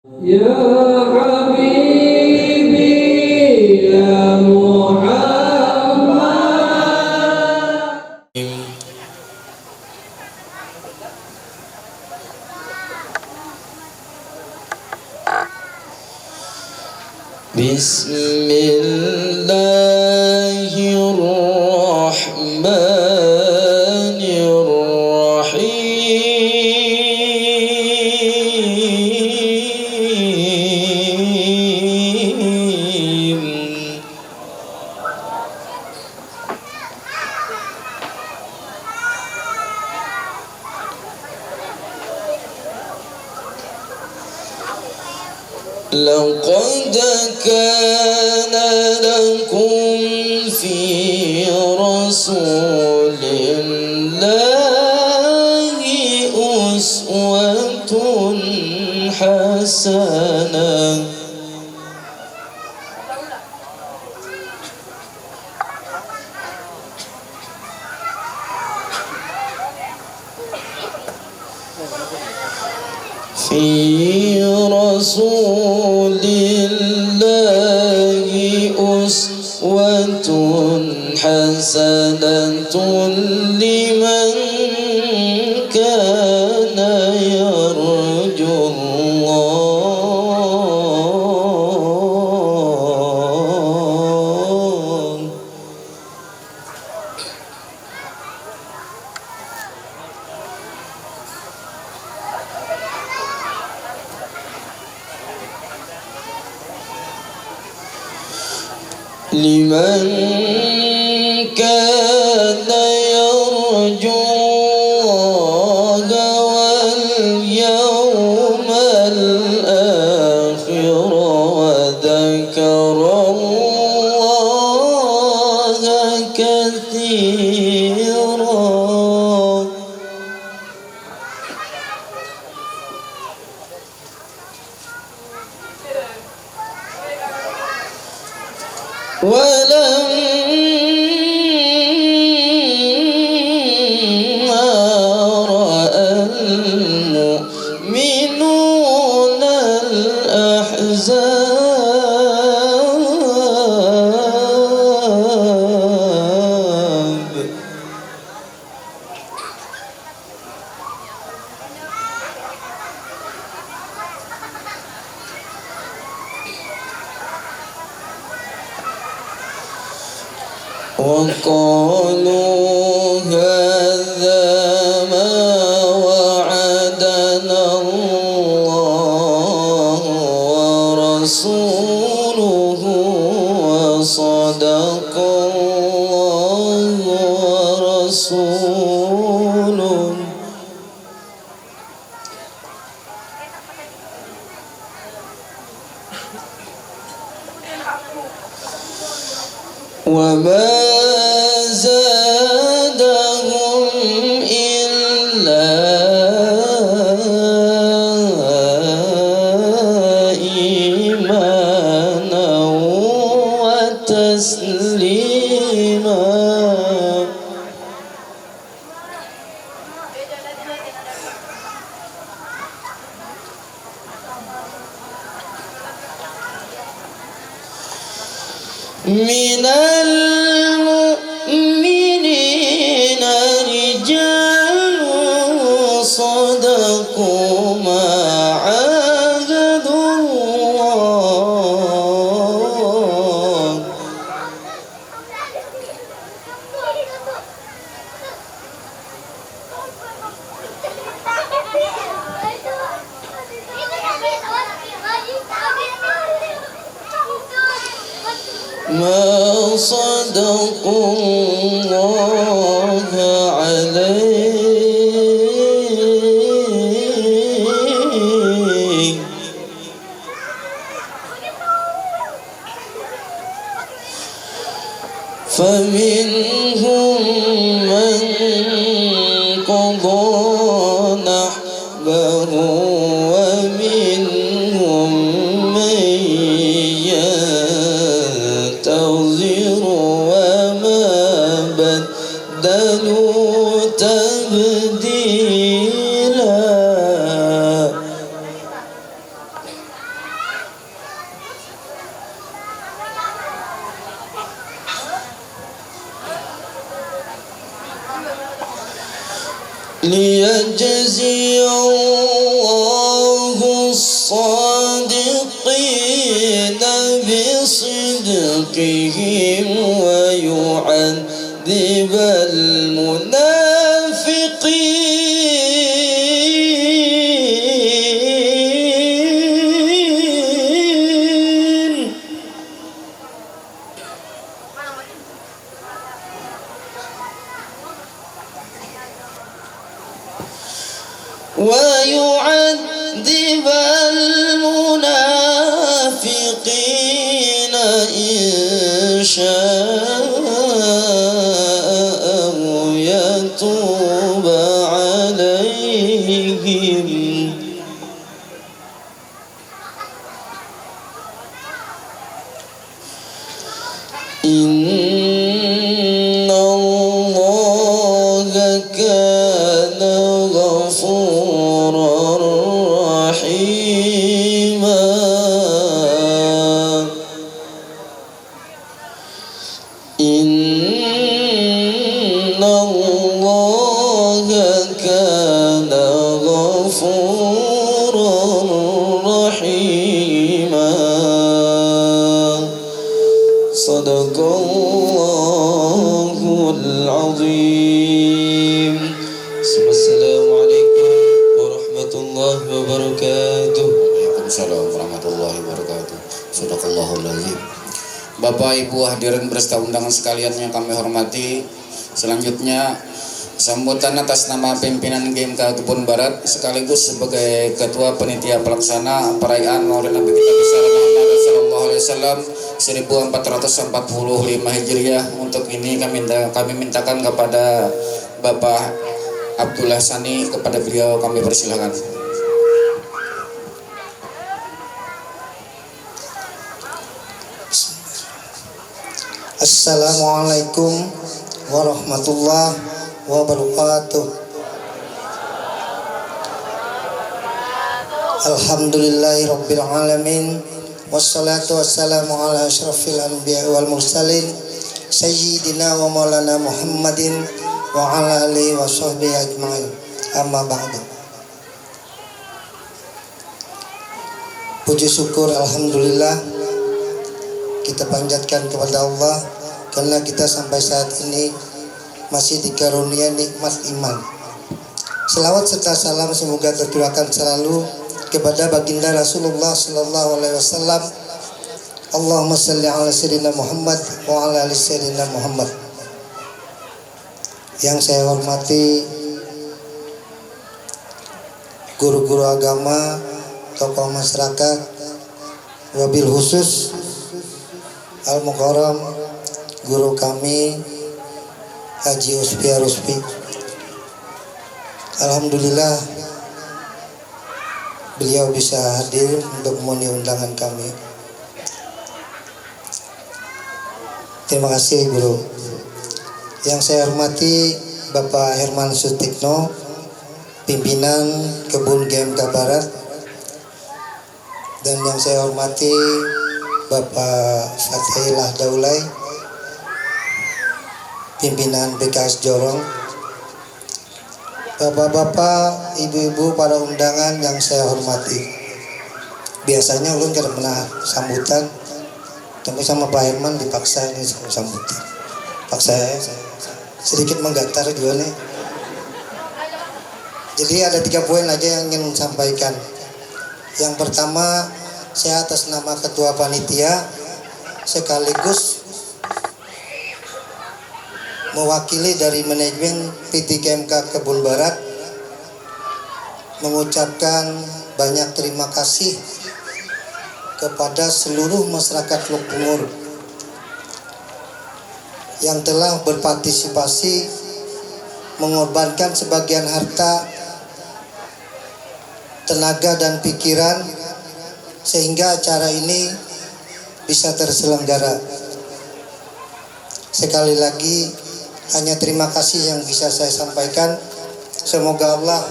يا حبيبي يا محمد. بسم الله الرحمن الرحيم. لقد كان لكم في رسول الله أسوة حسنة في رسول الله أسوة حسنة لمن كان يرجو الله. لمن كان يرجو الله واليوم الآخر وذكر الله كثيرا. ولما رأى المؤمنون الأحزاب وقالوا هذا ما وعدنا الله ورسوله وصدق الله ورسوله. وما زادهم إلا إيمانا وتسليما. من المؤمنين رجال صدقوا ما عاهدوا الله. ما صدقوا الله عليه. فمنهم من قضى نحبه ومنهم من ينتظر وما بدلوا تبديلا. ليجزي الله الصادقين بصدقهم ويعذب المنافقين. ويعذب المنافقين إن شاء أو يتوب عليهم. إن الله كان غفورا رحيما. إن الله كان غفورا رحيما. صدق الله العظيم. السلام عليكم ورحمة الله وبركاته. Waalaikumsalam warahmatullahi wabarakatuh. Sadaqallahul azim. Bapak Ibu hadirin berserta undangan sekalian yang kami hormati, selanjutnya sambutan atas nama pimpinan GMK Kebun Barat sekaligus sebagai ketua panitia pelaksana perayaan Maulid Nabi kita besar Muhammad sallallahu alaihi wasallam 1445 Hijriah. Untuk ini kami mintakan kepada Bapak Abdullah Sani, kepada beliau kami persilakan. Assalamualaikum warahmatullahi wabarakatuh. Alhamdulillahi rabbil alamin. Wassalatu wassalamu ala asyrafil anbiya wal mursalin sayyidina wa maulana Muhammadin wa ala alihi wa sahbihi ajma'in. Amma ba'du. Puji syukur alhamdulillah kita panjatkan kepada Allah karena kita sampai saat ini masih dikarunia nikmat iman. Selawat serta salam semoga tercurahkan selalu kepada baginda Rasulullah sallallahu alaihi wasallam. Allahumma shalli ala sayyidina Muhammad wa ala ali sayyidina Muhammad. Yang saya hormati guru-guru agama, tokoh masyarakat, wabil khusus Al-Mukarram guru kami Haji Uspi Aruspi. Alhamdulillah beliau bisa hadir untuk memenuhi undangan kami. Terima kasih guru. Yang saya hormati Bapak Herman Sutikno, pimpinan Kebun GMK Barat, dan yang saya hormati Bapak Fatihillah Daulay, pimpinan BKS Jorong, bapak-bapak, ibu-ibu, para undangan yang saya hormati. Biasanya ulun kada pernah sambutan, tapi sama Pak Herman dipaksa ini sambutan. Paksa saya sedikit menggatar juga nih. Jadi ada 3 poin aja yang ingin sampaikan. Yang pertama, saya atas nama Ketua Panitia sekaligus mewakili dari manajemen PT GMK Kebun Barat mengucapkan banyak terima kasih kepada seluruh masyarakat Teluk Pungur yang telah berpartisipasi mengorbankan sebagian harta, tenaga dan pikiran sehingga acara ini bisa terselenggara. Sekali lagi hanya terima kasih yang bisa saya sampaikan. Semoga Allah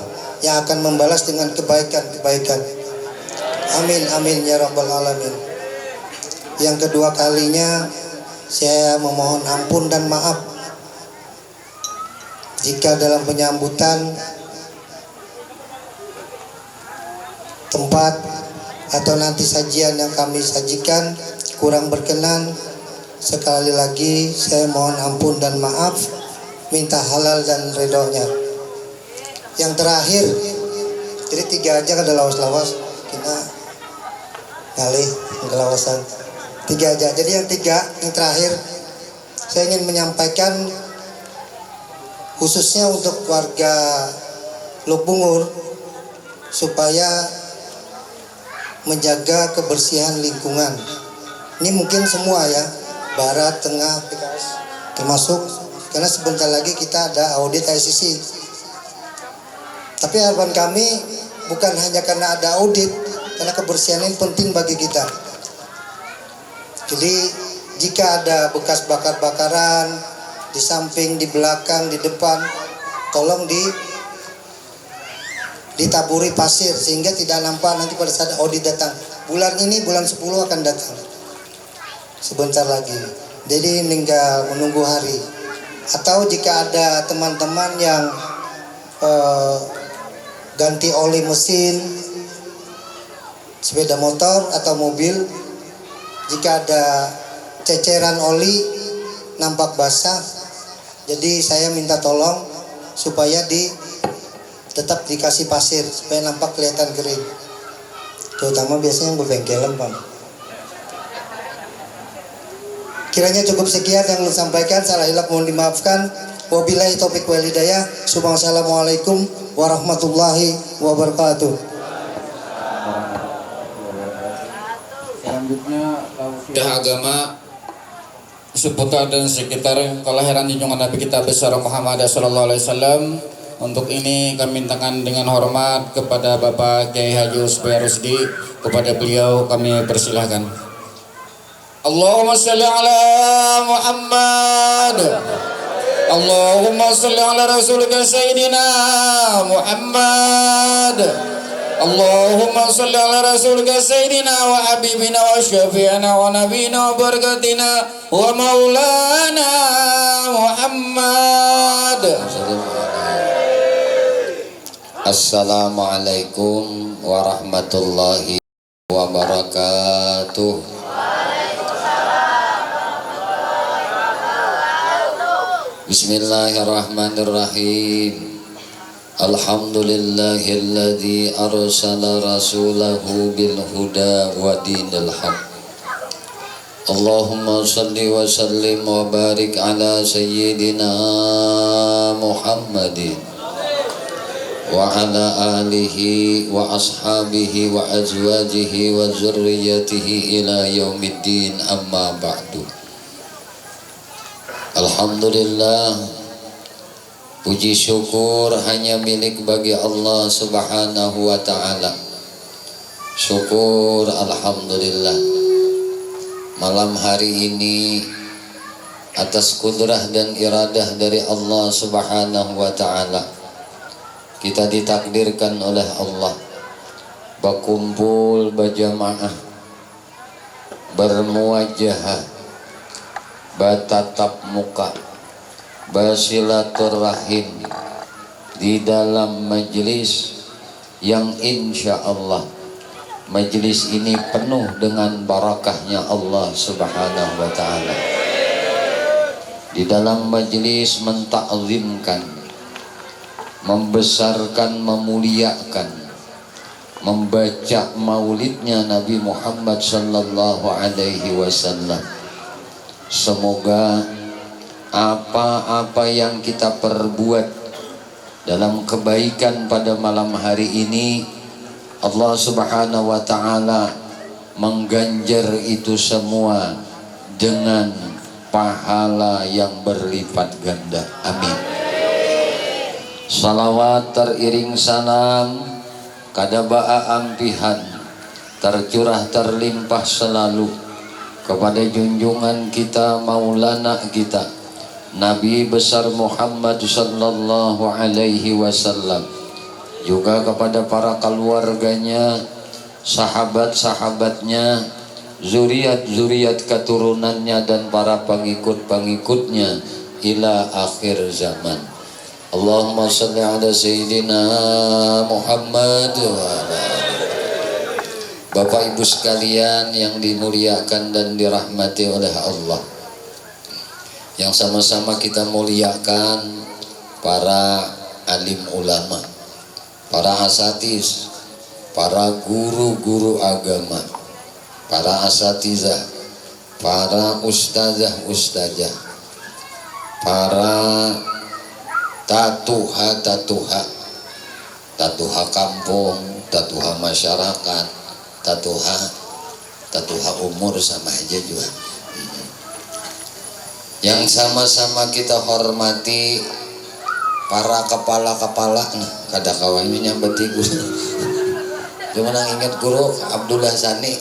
yang akan membalas dengan kebaikan-kebaikan. Amin amin ya rabbal alamin. Yang kedua kalinya saya memohon ampun dan maaf jika dalam penyambutan tempat atau nanti sajian yang kami sajikan kurang berkenan, sekali lagi saya mohon ampun dan maaf, minta halal dan ridhonya. Yang terakhir, jadi 3 aja kada lawas-lawas, kita ngalih kelawasan 3 aja. Jadi yang terakhir saya ingin menyampaikan khususnya untuk warga Luk Bungur supaya menjaga kebersihan lingkungan. Ini mungkin semua ya, barat, tengah, PKS termasuk, karena sebentar lagi kita ada audit ICC. Tapi harapan kami bukan hanya karena ada audit, karena kebersihan ini penting bagi kita. Jadi jika ada bekas bakar-bakaran di samping, di belakang, di depan, tolong ditaburi pasir sehingga tidak nampak nanti pada saat audit datang. Bulan ini, bulan 10 akan datang sebentar lagi. Jadi tinggal menunggu hari. Atau jika ada teman-teman yang ganti oli mesin sepeda motor atau mobil, jika ada ceceran oli nampak basah, jadi saya minta tolong supaya tetap dikasih pasir supaya nampak kelihatan kering, terutama biasanya yang berbengkelan, Pak. Kiranya cukup sekian yang saya sampaikan, salah hilap mohon dimaafkan. Wabillahi taufiq wal hidayah. Assalamualaikum warahmatullahi wabarakatuh. Selanjutnya Dah agama seputar dan sekitar kelahiran junjungan Nabi kita besar Muhammad sallallahu alaihi wasallam. Untuk ini kami mintakan dengan hormat kepada Bapak Kiai Haji Usbay Rusdi, kepada beliau kami persilahkan. Allahumma salli ala Muhammad. Allahumma salli ala Rasulika Sayyidina Muhammad. Allahumma salli ala Rasulika Sayyidina wa Habibina wa Syafi'ina wa Nabina wa Barakatina wa Maulana Muhammad. Assalamualaikum warahmatullahi wabarakatuh. Bismillahirrahmanirrahim. Alhamdulillahilladzi arsala rasulahu bil huda wa dinil haq. Allahumma salli wa sallim wa barik ala sayyidina Muhammadin wa ala alihi wa ashabihi wa azwajihi wa zurriyatihi ila yaumiddin, amma ba'du. Alhamdulillah, puji syukur hanya milik bagi Allah subhanahu wa ta'ala. Syukur alhamdulillah, malam hari ini atas kudrah dan iradah dari Allah subhanahu wa ta'ala kita ditakdirkan oleh Allah berkumpul berjamaah, bermuajahah, bertatap muka, bersilaturahim di dalam majlis yang insya Allah majlis ini penuh dengan barakahnya Allah subhanahu wa ta'ala. Di dalam majlis mentakzimkan, membesarkan, memuliakan, membaca maulidnya Nabi Muhammad sallallahu alaihi wasallam. Semoga apa-apa yang kita perbuat dalam kebaikan pada malam hari ini, Allah subhanahu wa ta'ala mengganjar itu semua dengan pahala yang berlipat ganda. Amin. Salawat teriring salam kada ba'a ampihan tercurah terlimpah selalu kepada junjungan kita, maulana kita Nabi besar Muhammad sallallahu alaihi wasallam, juga kepada para keluarganya, sahabat-sahabatnya, zuriat-zuriat keturunannya dan para pengikut-pengikutnya ila akhir zaman. Allahumma salli ala Sayyidina Muhammad wa ala Bapak Ibu sekalian yang dimuliakan dan dirahmati oleh Allah, yang sama-sama kita muliakan para alim ulama, para asatiz, para guru-guru agama, para asatizah, para ustazah, para tatuha kampung, tatuha masyarakat, tatuha umur sama aja juga. Yang sama-sama kita hormati para kepala-kepala. Nah, kada kawannya nyambeti guru. Cuma nang ingat guru Abdullah Sani.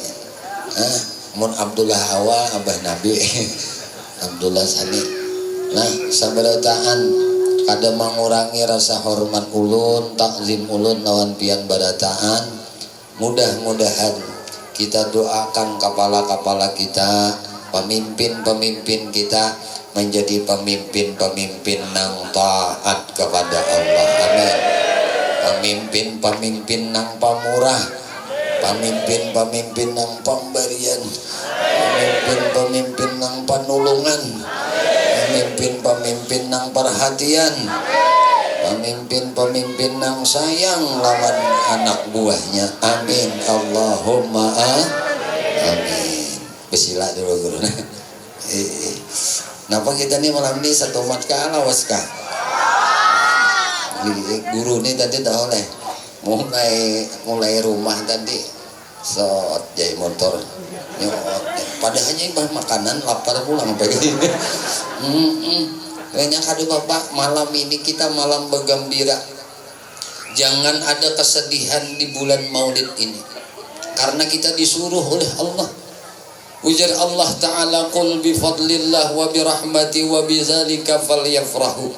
Mun Abdullah Hawa abah Nabi. Abdullah Sani. Nah, sabarataan kada mengurangi rasa hormat ulun, takzim ulun lawan pian barataan. Mudah-mudahan kita doakan kepala-kepala kita, pemimpin-pemimpin kita menjadi pemimpin-pemimpin nang taat kepada Allah. Amin. Pemimpin-pemimpin nang pamurah, pemimpin-pemimpin nang pemberian, pemimpin-pemimpin nang panulungan, pemimpin-pemimpin nang perhatian, pemimpin-pemimpin nang sayang lawan anak buahnya. Amin. Allahumma amin. Bismillah dulu guru. Napa kita nih malam ini satu mat ke alawas kah? Guru nih tadi dah oleh mulai rumah tadi sot jai motor nyot. Padahalnya bah makanan lapar pulang pagi. Kayaknya kado bapak malam ini kita malam bergembira. Jangan ada kesedihan di bulan Maulid ini, karena kita disuruh oleh Allah. Ujar Allah Ta'ala, qul bifadlillah wa birahmati wa bizalika falyafrahu.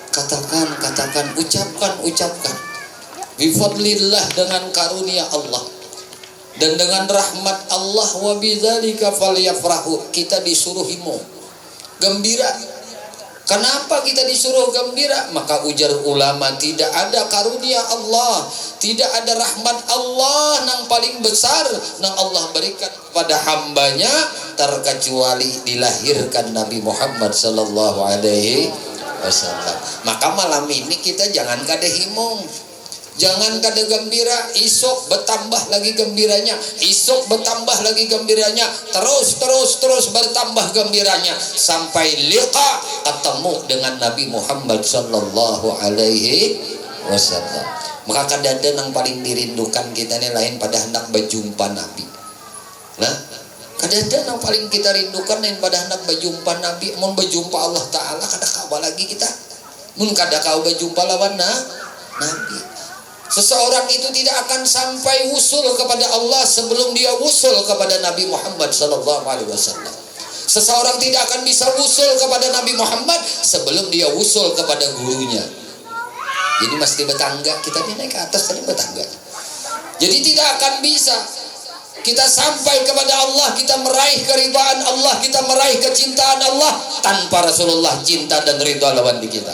Katakan, ucapkan. Bifadlillah, dengan karunia Allah dan dengan rahmat Allah, wa bizalika falyafrahu, kita disuruh gembira. Kenapa kita disuruh gembira? Maka ujar ulama, tidak ada karunia Allah, tidak ada rahmat Allah yang paling besar yang Allah berikan pada hambanya terkecuali dilahirkan Nabi Muhammad sallallahu alaihi wasallam. Maka malam ini kita jangan kada himung, jangan kada gembira, isok bertambah lagi gembiranya, isok bertambah lagi gembiranya, terus bertambah gembiranya sampai liqa, ketemu dengan Nabi Muhammad sallallahu alaihi wasallam. Maka kadang yang paling dirindukan kita ini lain pada hendak berjumpa Nabi. Nah, kadang yang paling kita rindukan lain pada hendak berjumpa Nabi. Mun berjumpa Allah Ta'ala kada kawa lagi kita. Mun kada kawa berjumpa lawan Nabi. Seseorang itu tidak akan sampai wusul kepada Allah sebelum dia wusul kepada Nabi Muhammad sallallahu alaihi wasallam. Seseorang tidak akan bisa wusul kepada Nabi Muhammad sebelum dia wusul kepada gurunya. Jadi mesti bertangga, kita naik ke atas tadi bertangga. Jadi tidak akan bisa kita sampai kepada Allah, kita meraih keridhaan Allah, kita meraih kecintaan Allah tanpa Rasulullah cinta dan ridha lawan di kita.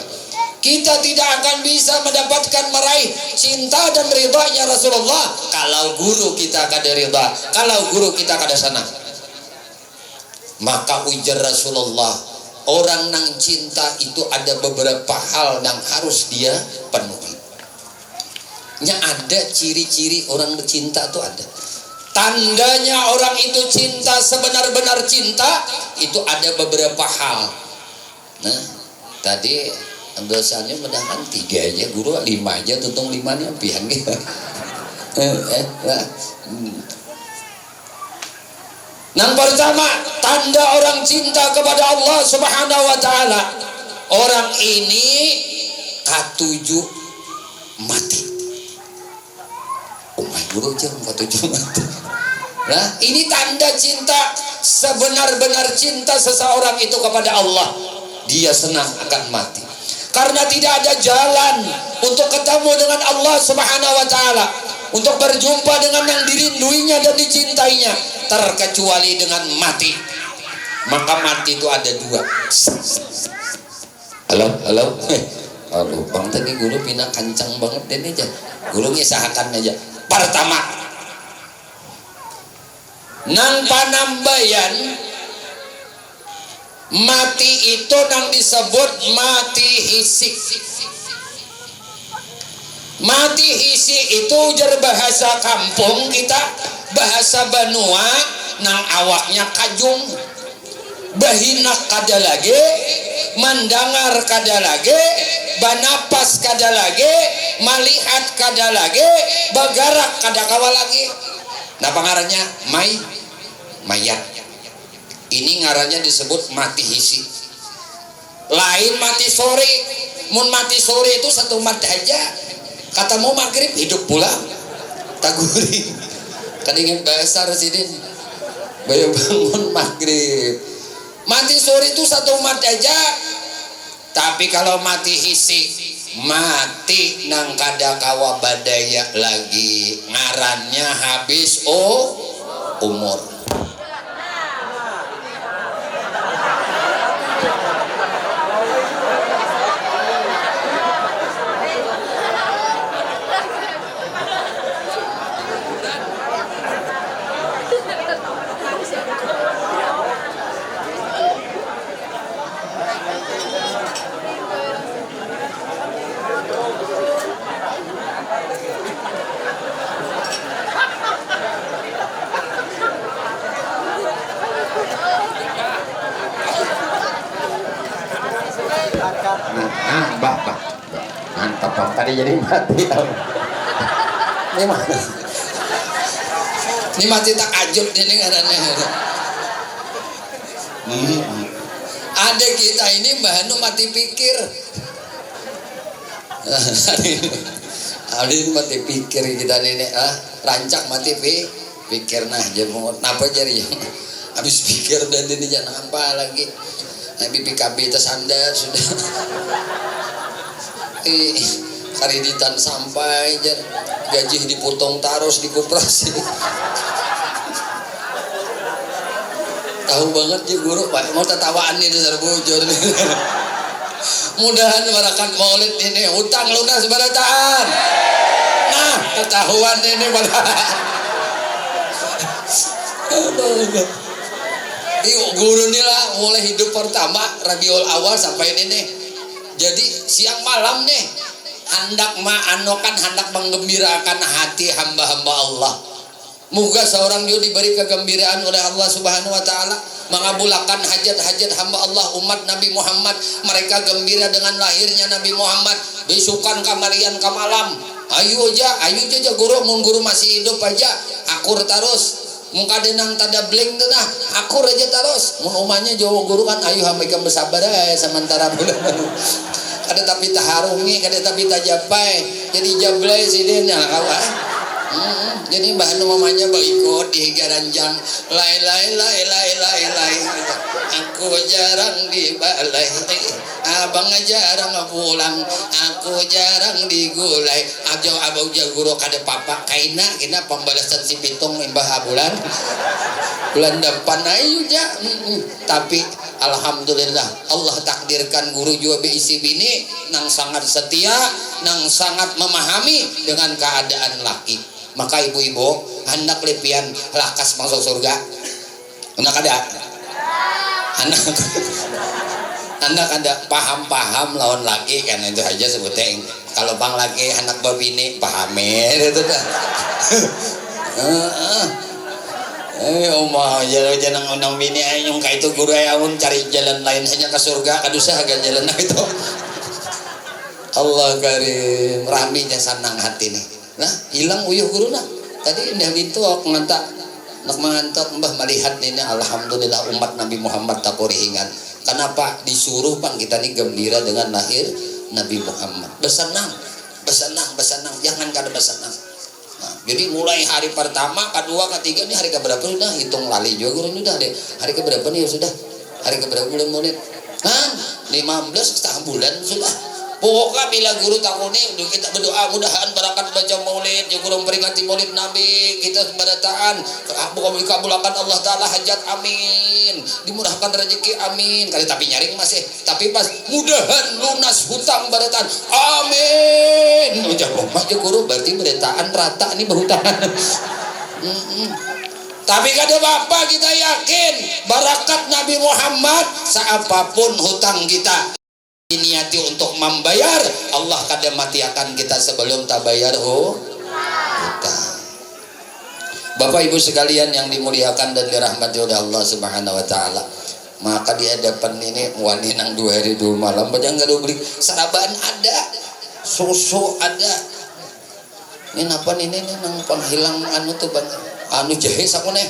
Kita tidak akan bisa mendapatkan meraih cinta dan ridhanya Rasulullah kalau guru kita kada ridha, kalau guru kita kada sana. Maka ujar Rasulullah, orang nang cinta itu ada beberapa hal yang harus dia penuhi. Ada ciri-ciri orang bercinta itu ada. Tandanya orang itu cinta, sebenar-benar cinta itu ada beberapa hal. Nah, tadi dosannya mendapat 3 aja, guru 5 aja, tuntung 5 nih pian gitu. Yang pertama, tanda orang cinta kepada Allah Subhanahu wa taala, orang ini katuju mati. Guru jam katuju mati. Nah, ini tanda cinta, sebenar-benar cinta seseorang itu kepada Allah. Dia senang akan mati. Karena tidak ada jalan untuk ketemu dengan Allah Subhanahu wa taala, untuk berjumpa dengan yang dirinduinya dan dicintainya, terkecuali dengan mati. Maka mati itu ada 2. Halo. Aduh, bang tadi guru pindah kancang banget dan aja. Guru ngisahakan aja. Pertama, nang panambayan mati itu nang disebut mati hisik. Mati hisik itu ujar bahasa kampung kita, bahasa Banua, nang awaknya kajung, bahinak kada lagi, mandangar kada lagi, banapas kada lagi, malihat kada lagi, bagarak kada kawa lagi. Nah pengarannya mayat. Ini ngarannya disebut mati hisi. Lain mati sore. Mun mati sore itu satu mat aja. Kata mau maghrib hidup pulang. Taguri. Kadingan bahasa residin. Bayo bangun maghrib. Mati sore itu satu mat aja. Tapi kalau mati hisi, mati nang kada kawa badaya lagi. Ngarannya habis umur. Mbak, mantap bang, tadi jadi mati. Ini mati tak ajut ini ngarannya. Ada kita ini Mbah Hanu mati pikir. Ada ini mati pikir kita ini, rancak mati pikir nah jemur, napa jari habis pikir dan ini jangan apa lagi. BPKB tersandar sudah. Kreditan sampai gaji dipotong taros di koperasi. Tahu banget ya guru Pak, mau tertawaan nih dasar bujur. Mudahan barakat maulid ini utang lunas barataan. Nah, ketahuan ini pada. Guru ini lah mulai hidup pertama Rabiul Awal sampai ini nih. Jadi siang malam nih hendak ma'anokan, hendak menggembirakan hati hamba-hamba Allah. Moga seorang juga diberi kegembiraan oleh Allah Subhanahu wa taala, mengabulkan hajat-hajat hamba Allah umat Nabi Muhammad. Mereka gembira dengan lahirnya Nabi Muhammad. Besukan kamarian kamalam. Ayo aja guru, mun guru masih hidup aja akur terus. Muka denang tada bling tu nah, akur aja terus. Mun umahnya Jawa guru kan ayo hamaikan bersabar sementara bulan. Kada tapi taharungi, kada tapi tajapai. Jadi jablay sidin ya kawan. Jadi Mbah Hanu mamanya ikut di garanjang lai aku jarang di balai, abang jarang pulang, aku jarang digulai, abang guru kada papa kaina kena pembalasan si pitung Mbah bulan depan ayo ja. Tapi alhamdulillah Allah takdirkan guru juga beisi bini nang sangat setia, nang sangat memahami dengan keadaan laki. Maka ibu-ibu hendak lepian lakas masuk surga. Hendak ada anak paham paham lawan laki kan itu aja sebutnya. Kalau bang laki anak babini pahamin itu dah. Umah jalan undang bini ayung kayak itu guru ayun cari jalan lain hanya ke surga kadusah agak jalan itu. Allah karim raminya sanang hati nih. Nah hilang uyuh guru nah tadi indah gitu aku ngantak nak mengantok mbah melihat ini alhamdulillah umat Nabi Muhammad tak korihingan. Kenapa disuruh bang kita nih gembira dengan lahir Nabi Muhammad, bersenang jangan kada bersenang. Nah, jadi mulai hari pertama kedua ketiga nih hari keberapa sudah hitung lali juga guru udah deh hari keberapa nih sudah hari keberapa bulan maulid 15 setengah bulan sudah. Pokoknya bila guru takuni kita berdoa mudahan barakat baca maulid juga memperingati maulid Nabi kita sebadataan kabulkan Allah Ta'ala hajat amin dimurahkan rezeki amin kali tapi nyaring masih tapi pas mudahan lunas hutang badataan amin ujar aja guru berarti badataan rata ini berhutang Tapi kada apa kita yakin barakat Nabi Muhammad seapapun hutang kita niati untuk membayar, Allah kada mati akan kita sebelum tak bayar hutang. Bapak Ibu sekalian yang dimuliakan dan dirahmati oleh Allah Subhanahu wa taala. Maka di hadapan ini wani nang 2 hari 2 malam bajang kada beli saraban ada, susu ada. Ini apa ini nang penghilang anu tuh anu jahe sakone.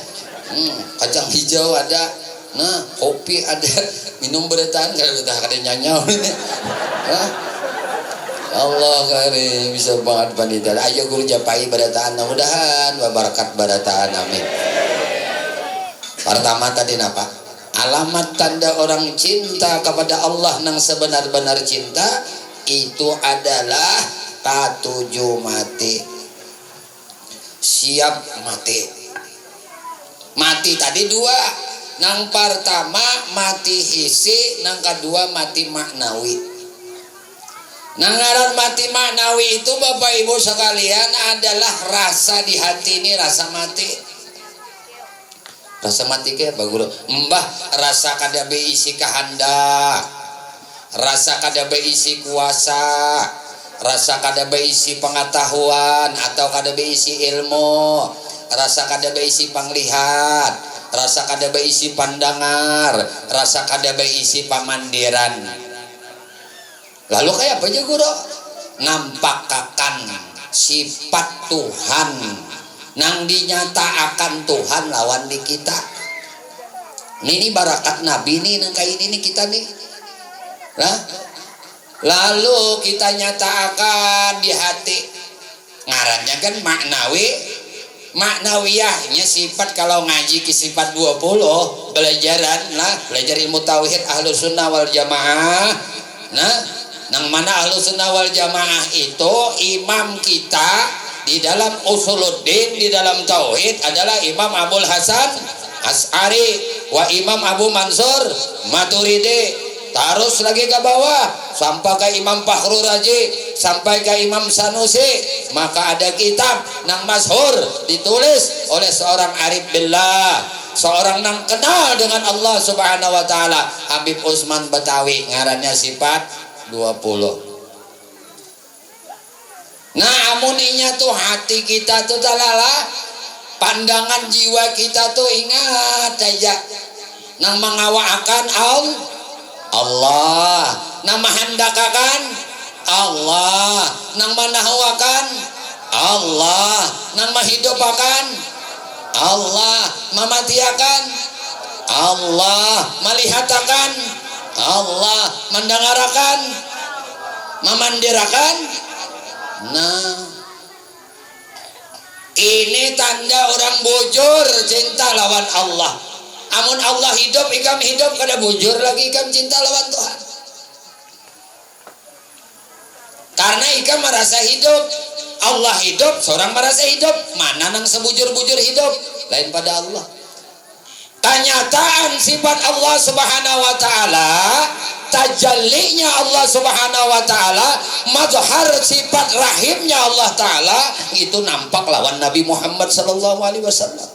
Kacang hijau ada. Nah, kopi ada, minum bertahan kada nyanyau ini. Allah karim bisa banget panitia. Ayo guru japai bertahan mudah-mudahan barakat bertahan amin. Pertama tadi apa? Alamat tanda orang cinta kepada Allah nang sebenar-benar cinta itu adalah katuju mati. Siap mati. Mati tadi 2. Nang pertama mati hisi, nang kedua mati maknawi. Nang ngaran mati maknawi itu Bapak Ibu sekalian adalah rasa di hati ini rasa mati. Rasa mati ke apa guru? Mbah rasa kada beisi kehendak, rasa kada beisi kuasa, rasa kada beisi pengetahuan atau kada beisi ilmu, rasa kada beisi panglihat, rasa kada beisi pandangar, rasa kada beisi pamandiran. Lalu kayak apa aja guru? Nampakakan sifat Tuhan nang dinyata akan Tuhan lawan di kita. Ini barakat Nabi nih nang kayak ini kita nih. Nah, lalu kita nyatakan di hati. Ngarannya kan maknawiyahnya sifat. Kalau ngaji ke sifat 20 belajaran lah, belajar ilmu tauhid Ahlus Sunnah wal Jamaah. Nah, nang mana Ahlus Sunnah wal Jamaah itu imam kita di dalam usuluddin, di dalam tauhid adalah Imam Abul Hasan As'ari wa Imam Abu Mansur Maturidi. Terus lagi ke bawah sampai ke Imam Fakhrul Razi, sampai ke Imam Sanusi. Maka ada kitab nang masyhur ditulis oleh seorang arif billah, seorang nang kenal dengan Allah Subhanahu wa taala, Habib Usman Betawi, ngarannya sifat 20. Nah, amuninya tuh hati kita tuh talala, pandangan jiwa kita tuh ingat aja nang mengawakan Allah, nang mahandakakan Allah, nang manahawakan Allah, nang mahidupakan Allah, mamatiakan Allah, malihatakan Allah, mendengarakan, memandirakan. Nah, ini tanda orang bujur cinta lawan Allah. Amun Allah hidup, ikam hidup, kada bujur lagi ikam cinta lawan Tuhan. Karena ikam merasa hidup, Allah hidup, seorang merasa hidup. Mana nang sebujur-bujur hidup lain pada Allah. Kenyataan sifat Allah Subhanahu wa taala, tajallinya Allah Subhanahu wa taala, mazhar sifat rahimnya Allah taala itu nampak lawan Nabi Muhammad sallallahu alaihi wasallam.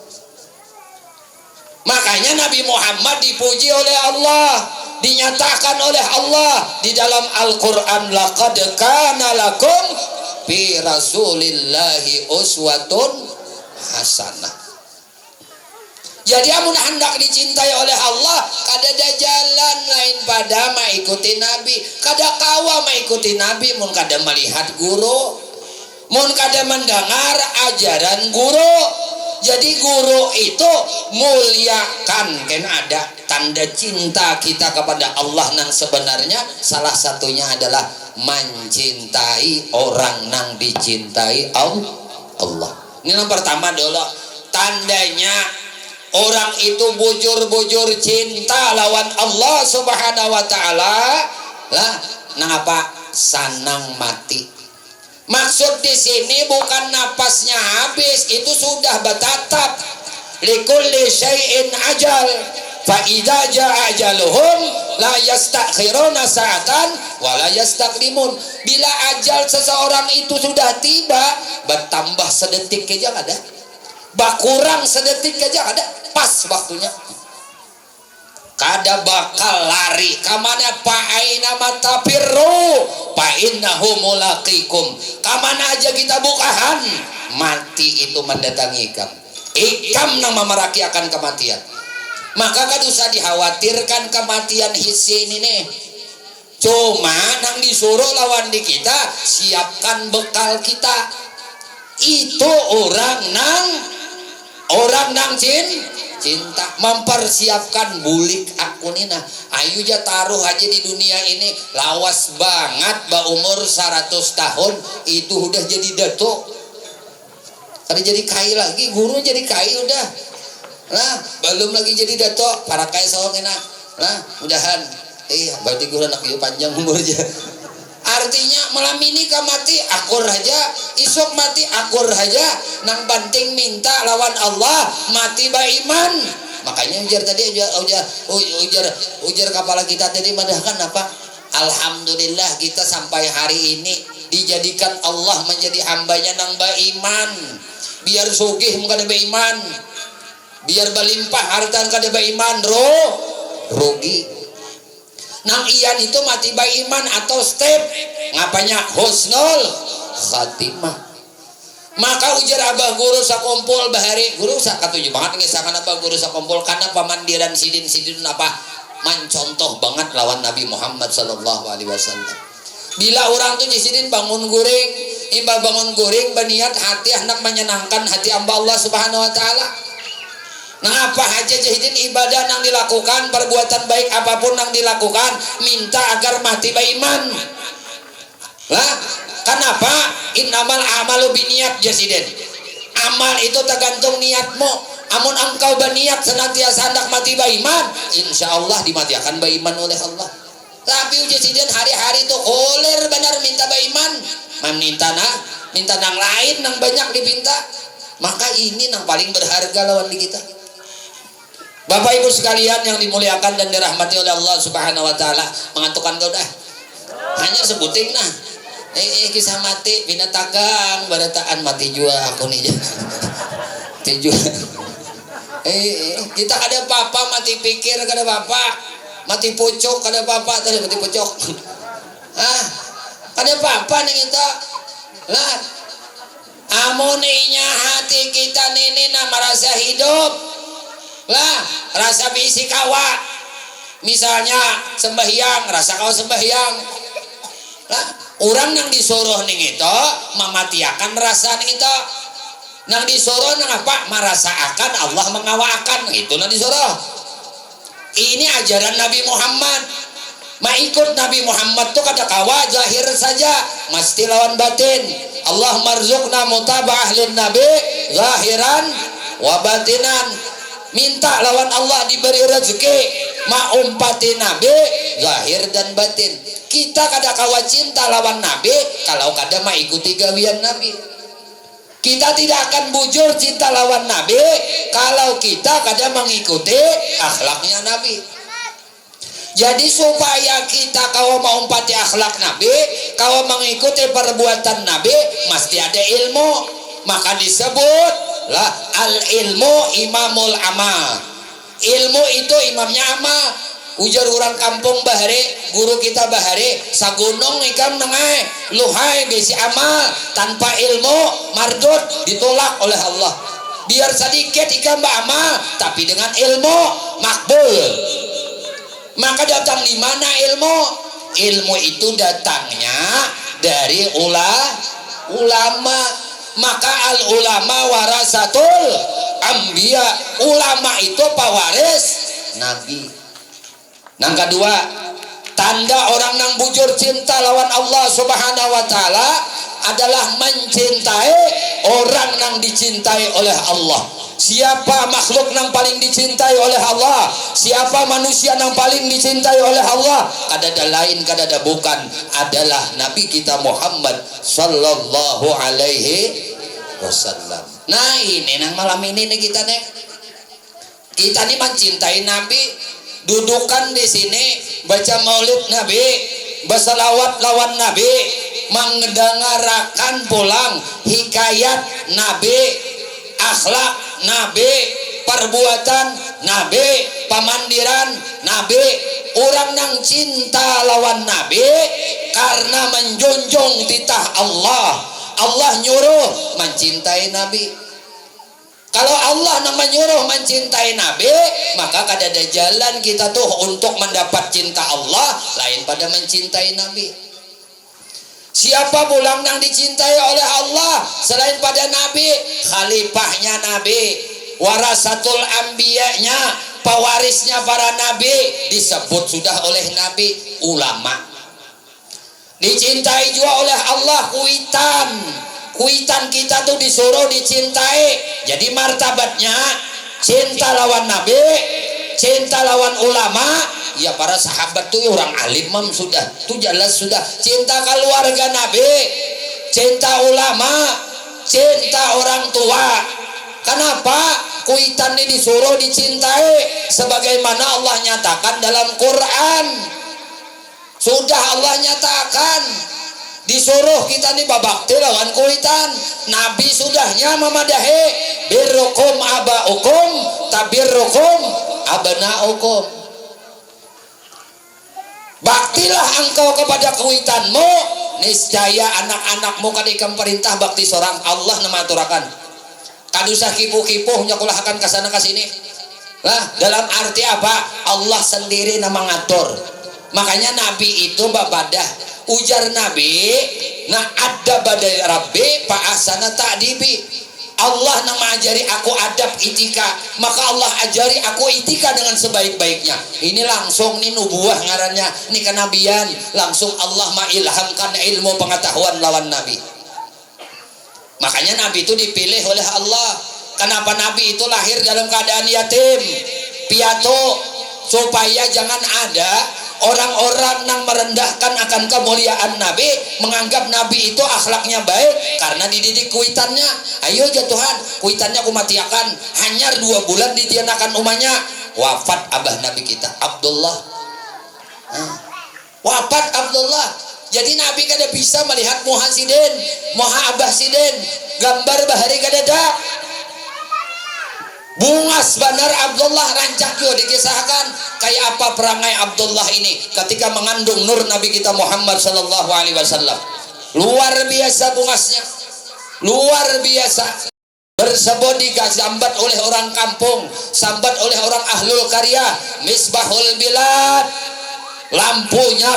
Makanya Nabi Muhammad dipuji oleh Allah, dinyatakan oleh Allah di dalam Al-Qur'an, laqad kana lakum fi rasulillahi uswatun hasanah. Jadi amun hendak dicintai oleh Allah, kada ada jalan lain pada mengikuti Nabi. Kada kawa mengikuti Nabi mun kada melihat guru, mun kada mendengar ajaran guru. Jadi guru itu muliakan, kan ada tanda cinta kita kepada Allah nang sebenarnya salah satunya adalah mencintai orang nang dicintai Allah. Ini yang pertama dulu tandanya orang itu bujur-bujur cinta lawan Allah Subhanahu wa taala lah. Nah apa? Sanang mati. Maksud di sini bukan napasnya habis, itu sudah bertatap. Likulli syai'in ajal, fa idza jaa ajaluhum la yastakhiruna sa'atan wa la yastaqdimun. Bila ajal seseorang itu sudah tiba, bertambah sedetik aja ada. bakurang sedetik aja ada pas waktunya. Kada bakal lari kamana pa'aina matapirru pa'innahu mulaqikum. Kamana aja kita bukahan, mati itu mendatangi ikam. Ikam nang memeraki akan kematian. Maka kan usah dikhawatirkan kematian hisi ini nih. Cuma nang disuruh lawan di kita, siapkan bekal kita. Itu orang nang cinta mempersiapkan bulik akunina. Ayo aja taruh aja di dunia ini lawas banget ba umur 100 tahun itu udah jadi dato. Kada jadi kai lagi, guru jadi kai udah. Lah, belum lagi jadi dato, para kai sawangina. Lah, mudahan berarti guru anak ieu panjang umurnya. Artinya malam ini ka mati akur aja, isuk mati akur aja, nang banting minta lawan Allah mati ba iman. Makanya ujar tadi ujar kepala kita tadi madahkan apa? Alhamdulillah kita sampai hari ini dijadikan Allah menjadi hambanya nang ba iman. Biar sugih muka ba iman, biar balimpah harta kada ba iman rugi. Nang iyan itu mati ba iman atau step ngapanya husnul khatimah. Maka ujar abah guru sakumpul bahari guru sakatuju banget ngesakan abah guru sakumpul karena pamandiran sidin apa mencontoh banget lawan Nabi Muhammad sallallahu alaihi wasallam. Bila orang tuh disidin bangun guring, imba bangun guring berniat hati hendak menyenangkan hati hamba Allah Subhanahu wa taala. Nah apa aja jahidin ibadah nang dilakukan, perbuatan baik apapun nang dilakukan, minta agar mati ba iman. Lah, kenapa? Innamal amalu biniat jahidin. Amal itu tergantung niatmu. Amun engkau berniat senantiasa hendak mati ba iman, insya Allah dimatiakan ba iman oleh Allah. Tapi jahidin hari-hari itu koler benar minta ba iman, minta nang lain nang banyak dipinta. Maka ini nang paling berharga lawan di kita. Bapak Ibu sekalian yang dimuliakan dan dirahmati oleh Allah Subhanahu wa taala, mengantukkan kau dah. Hanya sebuting nah. Kisah mati binatagang barataan mati jua aku nih. Mati jua. Kita ada papa mati pikir kada papa. Mati pucuk kada papa tadi mati pucuk. Ada papa nih kita. Lah amoninya hati kita nini na merasa hidup. Lah rasa bisi kawa misalnya sembahyang rasa kau sembahyang lah orang yang disuruh ning itu mematiakan rasa ning itu nang disuruh nang apa merasakan Allah mengawakan itu nang disuruh. Ini ajaran Nabi Muhammad. Ikut Nabi Muhammad tuh kada kawa zahir saja mesti lawan batin. Allah marzuqna mutaba'ah lin nabi zahiran wa batinan. Minta lawan Allah diberi rezeki maumpati nabi zahir dan batin. Kita kada kawa cinta lawan nabi kalau kada mengikuti gawian nabi. Kita tidak akan bujur cinta lawan nabi kalau kita kada mengikuti akhlaknya nabi. Jadi supaya kita kawa maumpati akhlak nabi, kawa mengikuti perbuatan nabi, mesti ada ilmu. Maka disebut lah al ilmu imamul amal. Ilmu itu imamnya amal. Ujar orang kampung bahari, guru kita bahari, sagunung ikam nengai, luhai besi amal tanpa ilmu mardut ditolak oleh Allah. Biar sedikit ikam amal, tapi dengan ilmu makbul. Maka datang di mana ilmu? Ilmu itu datangnya dari ulama. Maka al ulama warasatul anbiya. Ulama itu pewaris nabi. Nang kedua, tanda orang nang bujur cinta lawan Allah Subhanahu wa taala adalah mencintai orang nang dicintai oleh Allah. Siapa makhluk yang paling dicintai oleh Allah? Siapa manusia yang paling dicintai oleh Allah? Kada ada lain, kada ada bukan, adalah Nabi kita Muhammad sallallahu alaihi wasallam. Nah ini nang malam ini nih kita nih. Kita nih mencintai Nabi, dudukan di sini baca maulid Nabi, berselawat lawan Nabi, mendengarkan pulang hikayat Nabi, akhlak nabi, perbuatan nabi, pamandiran nabi. Orang nang cinta lawan nabi karena menjunjung titah Allah. Allah nyuruh mencintai nabi. Kalau Allah nang menyuruh mencintai nabi, maka kada ada jalan kita tuh untuk mendapat cinta Allah lain pada mencintai nabi. Siapa pulang nang dicintai oleh Allah selain pada nabi? Khalifahnya nabi, warasatul anbiya-nya, pewarisnya para nabi, disebut sudah oleh nabi ulama. Dicintai juga oleh Allah kuitan kita tuh disuruh dicintai. Jadi martabatnya cinta lawan nabi, cinta lawan ulama. Ya para sahabat tuh orang alim sudah tuh jelas sudah. Cinta keluarga nabi, cinta ulama, cinta orang tua. Kenapa kuitan ini disuruh dicintai? Sebagaimana Allah nyatakan dalam Quran. Sudah Allah nyatakan disuruh kita nih babakti lawan kuitan. Nabi sudahnya memadahi birrukum abaukum tabirrukum abnaukum. Baktilah engkau kepada kuitanmu, niscaya anak-anakmu kadikam perintah bakti seorang Allah nama aturakan. Kadusah kipu-kipu nyakulahakan kesana kesini. Lah dalam arti apa? Allah sendiri nama ngatur. Makanya Nabi itu babadah. Ujar Nabi, nah ada badai Rabbi pak asana ta'dibi. Allah yang mengajari aku adab itika, maka Allah ajari aku itika dengan sebaik-baiknya. Ini langsung nih nubuah ngarannya, ini kenabian. Langsung Allah mengilhamkan ilmu pengetahuan lawan Nabi. Makanya Nabi itu dipilih oleh Allah. Kenapa Nabi itu lahir dalam keadaan yatim piatu? Supaya jangan ada orang-orang yang merendahkan akan kemuliaan Nabi, menganggap Nabi itu akhlaknya baik karena dididik kuitannya. Ayo aja Tuhan, kuitannya aku matiakan. Hanya 2 bulan ditianakan umahnya. Wafat abah Nabi kita Abdullah. Wafat Abdullah. Jadi Nabi kada bisa melihat moha siden, moha abah siden, gambar bahari kada ada. Bungas banar Abdullah rancak yo dikisahkan kayak apa perangai Abdullah ini ketika mengandung nur Nabi kita Muhammad sallallahu alaihi wasallam. Luar biasa bungasnya. Luar biasa. Bersebut disambat oleh orang kampung, sambat oleh orang ahlul karya, misbahul bilad. Lampunya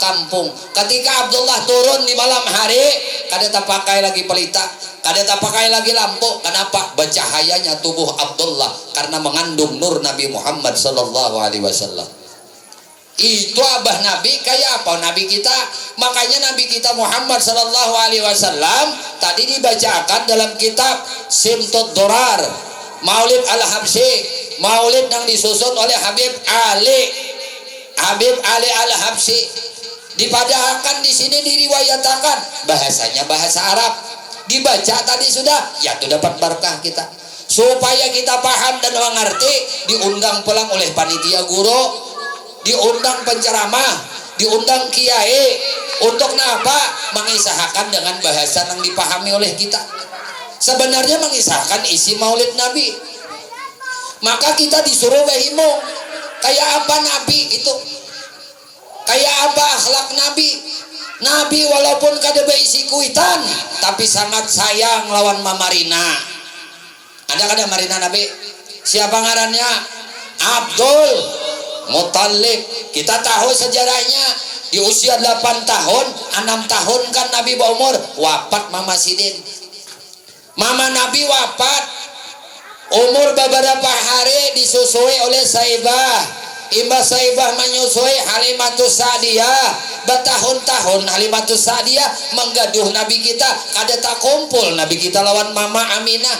kampung. Ketika Abdullah turun di malam hari, kada tak pakai lagi pelita, kada tak pakai lagi lampu. Kenapa? Bercahayanya tubuh Abdullah karena mengandung nur Nabi Muhammad sallallahu alaihi wasallam. Itu abah Nabi kayak apa Nabi kita? Makanya Nabi kita Muhammad sallallahu alaihi wasallam tadi dibacakan dalam kitab Simtud Durar, Maulid Al-Habsyi, maulid yang disusun oleh Habib Ali Al-Habsyi. Dipadahkan di sini diriwayatakan bahasanya bahasa Arab. Dibaca tadi sudah, ya itu dapat berkah kita. Supaya kita paham dan mengerti, diundang pulang oleh panitia guru, diundang penceramah, diundang kiai. Untuk apa? Mengisahkan dengan bahasa yang dipahami oleh kita. Sebenarnya mengisahkan isi maulid Nabi. Maka kita disuruh wahimu kayak apa Nabi itu, kayak apa akhlak Nabi. Nabi walaupun kada berisi kuitan, tapi sangat sayang lawan Mamarina. Ada kada Marina Nabi? Siapa ngarannya? Abdul Muttalib. Kita tahu sejarahnya. Di usia 8 tahun, 6 tahun kan Nabi berumur, wafat Mama Sidin. Mama Nabi wafat umur beberapa hari disusui oleh Saibah. Imbah Saibah menyusui Halimatus Sa'diyah. Bertahun-tahun Halimatus Sa'diyah menggaduh Nabi kita, kada tak kumpul Nabi kita lawan Mama Aminah.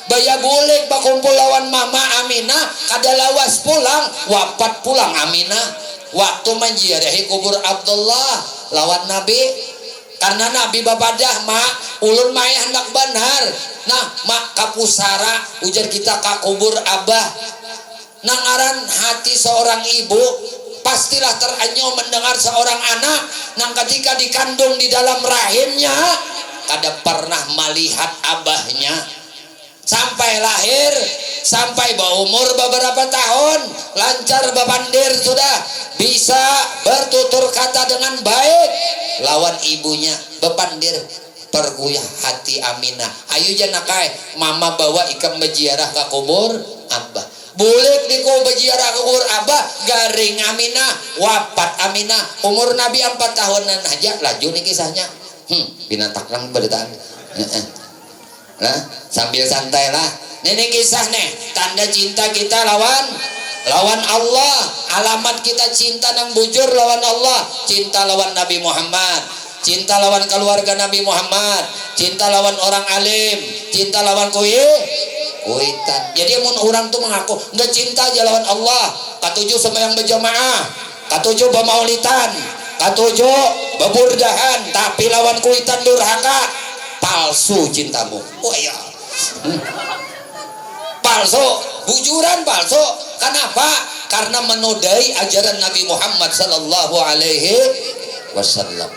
Baya boleh berkumpul lawan Mama Aminah, kada lawas pulang, wafat pulang Aminah. Waktu menziarahi kubur Abdullah lawan Nabi. Karena Nabi bapadah mak ulun mai hendak benar. Nah mak kapusara ujar kita ka kubur abah. Nangaran hati seorang ibu pastilah terenyuh mendengar seorang anak nang ketika dikandung di dalam rahimnya kada pernah melihat abahnya. sampai lahir, sampai berumur beberapa tahun, lancar bepandir sudah, bisa bertutur kata dengan baik lawan ibunya, bepandir perguyah hati Aminah. Ayo janakai mama bawa ikam beziarah ke kubur abah, bulik di beziarah ke kubur abah, garing Aminah, wafat Aminah, umur Nabi 4 tahunan aja. Laju nih kisahnya. Binatang lang beritaan. Nah, sambil santai lah. Ini kisah nih, tanda cinta kita lawan Allah. Alamat kita cinta nang bujur lawan Allah, cinta lawan Nabi Muhammad, cinta lawan keluarga Nabi Muhammad, cinta lawan orang alim, cinta lawan kuitan. Jadi mun orang tuh mengaku nggak cinta aja lawan Allah, katujuh sembahyang berjamaah, katujuh bermaulidan, katujuh beburdahan, tapi lawan kuitan durhaka, palsu cintamu. Oh iya, palsu, bujuran palsu. Kenapa? Karena menodai ajaran Nabi Muhammad sallallahu alaihi wasallam.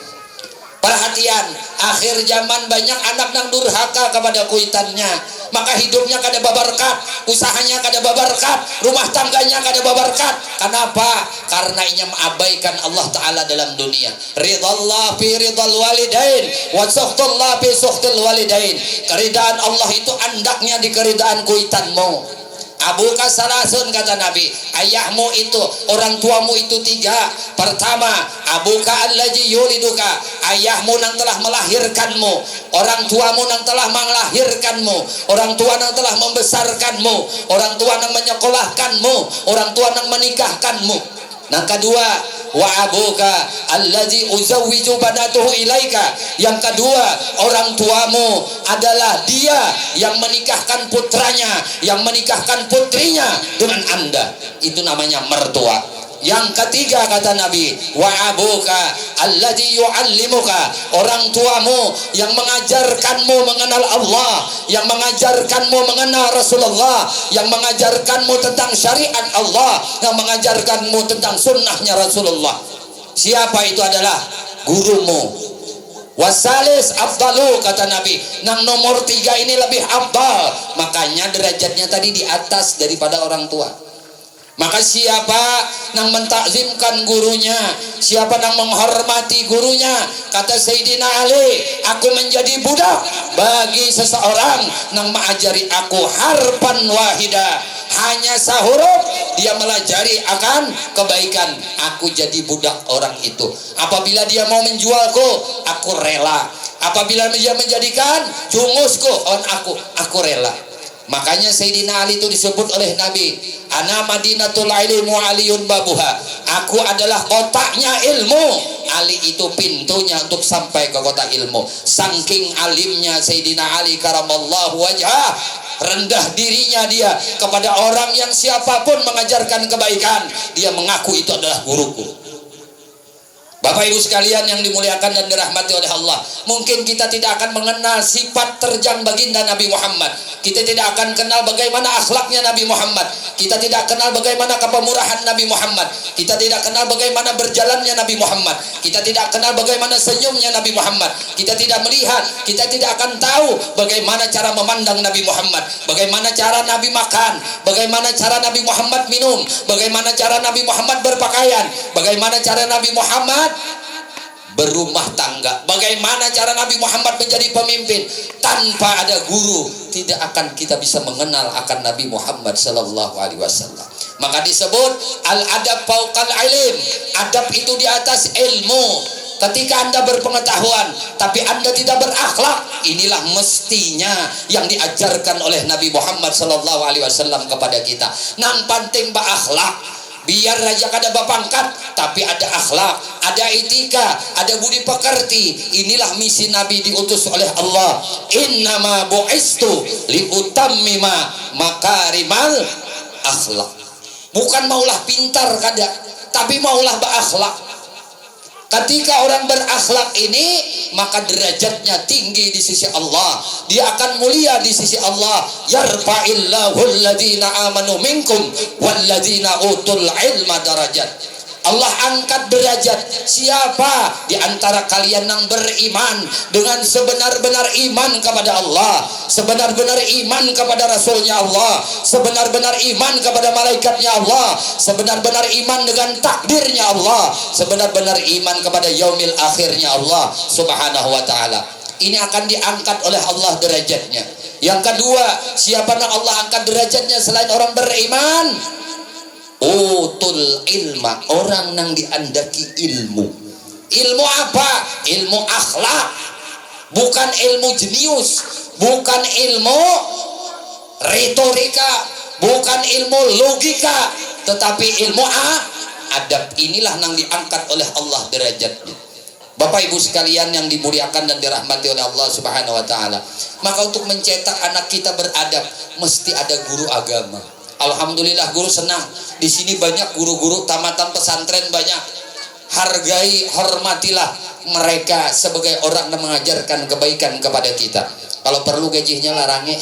Perhatian, akhir zaman banyak anak nang durhaka kepada kuitannya, maka hidupnya kada babarkat, usahanya kada babarkat, rumah tangganya kada babarkat. Kenapa? Karena ia mengabaikan Allah Ta'ala dalam dunia. Ridallah fi ridal walidain wa sukhtullah fi sukhtil walidain. Keridaan Allah itu andaknya di keridaan kuitanmu. Abuka salasun, kata Nabi, ayahmu itu, orang tuamu itu 3. Pertama, abuka allazi yuliduka, ayahmu yang telah melahirkanmu, orang tuamu yang telah melahirkanmu, orang tua yang telah membesarkanmu, orang tua yang menyekolahkanmu, orang tua yang menikahkanmu. Yang kedua, wa abuka allazi uzawwiju banatuhu ilaika, yang kedua, orang tuamu adalah dia yang menikahkan putranya, yang menikahkan putrinya dengan Anda. Itu namanya mertua. Yang ketiga, kata Nabi, wa abuka allazi yuallimuka, orang tuamu yang mengajarkanmu mengenal Allah, yang mengajarkanmu mengenal Rasulullah, yang mengajarkanmu tentang syariat Allah, yang mengajarkanmu tentang sunnahnya Rasulullah. Siapa itu? Adalah gurumu. Wasalis afdalu, kata Nabi, nang nomor 3 ini lebih afdal, makanya derajatnya tadi di atas daripada orang tua. Maka siapa yang mentakzimkan gurunya, siapa yang menghormati gurunya, kata Sayyidina Ali, aku menjadi budak bagi seseorang yang mengajari aku harpan wahida, hanya sahuruf dia melajari akan kebaikan, aku jadi budak orang itu. Apabila dia mau menjualku, aku rela. Apabila dia menjadikan jungusku on aku rela. Makanya Sayyidina Ali itu disebut oleh Nabi, ana madinatul ilmi wa aliyun babuha, aku adalah kotaknya ilmu, Ali itu pintunya untuk sampai ke kota ilmu. Saking alimnya Sayyidina Ali karamallahu wajhah, rendah dirinya dia kepada orang yang siapapun mengajarkan kebaikan, dia mengaku itu adalah guruku. Bapak Ibu sekalian yang dimuliakan dan dirahmati oleh Allah, mungkin kita tidak akan mengenal sifat terjang baginda Nabi Muhammad, kita tidak akan kenal bagaimana akhlaknya Nabi Muhammad, kita tidak kenal bagaimana kepemurahan Nabi Muhammad, kita tidak kenal bagaimana berjalannya Nabi Muhammad, kita tidak kenal bagaimana senyumnya Nabi Muhammad, kita tidak melihat, kita tidak akan tahu bagaimana cara memandang Nabi Muhammad, bagaimana cara Nabi makan, bagaimana cara Nabi Muhammad minum, bagaimana cara Nabi Muhammad berpakaian, bagaimana cara Nabi Muhammad berumah tangga, bagaimana cara Nabi Muhammad menjadi pemimpin. Tanpa ada guru, tidak akan kita bisa mengenal akan Nabi Muhammad sallallahu alaihi wasallam. Maka disebut al-adab fauqal ilm, adab itu di atas ilmu. Ketika Anda berpengetahuan tapi Anda tidak berakhlak, inilah mestinya yang diajarkan oleh Nabi Muhammad sallallahu alaihi wasallam kepada kita. Nang penting berakhlak. Biar raja kada bapangkat, tapi ada akhlak, ada etika, ada budi pekerti. Inilah misi Nabi diutus oleh Allah. Innama bu'istu liutammima makarimal akhlak. Bukan maulah pintar kada, tapi maulah berakhlak. Ketika orang berakhlak ini, maka derajatnya tinggi di sisi Allah, dia akan mulia di sisi Allah. Yarfa'illahu alladhina amanu minkum walladzina utul ilma darajat. Allah angkat derajat siapa di antara kalian yang beriman dengan sebenar-benar iman kepada Allah, sebenar-benar iman kepada Rasulnya Allah, sebenar-benar iman kepada malaikatnya Allah, sebenar-benar iman dengan takdirnya Allah, sebenar-benar iman kepada yaumil akhirnya Allah subhanahu wa ta'ala. Ini akan diangkat oleh Allah derajatnya. Yang kedua, siapa yang Allah angkat derajatnya selain orang beriman? Utul ilma, orang yang diandaki ilmu. Ilmu apa? Ilmu akhlak, bukan ilmu jenius, bukan ilmu retorika, bukan ilmu logika, tetapi ilmu adab. Inilah yang diangkat oleh Allah derajatnya. Bapak Ibu sekalian yang dimuliakan dan dirahmati oleh Allah Subhanahu wa taala. Maka untuk mencetak anak kita beradab mesti ada guru agama. Alhamdulillah guru senang. Di sini banyak guru-guru tamatan pesantren banyak. Hargai, hormatilah mereka sebagai orang yang mengajarkan kebaikan kepada kita. Kalau perlu gajinya larangi.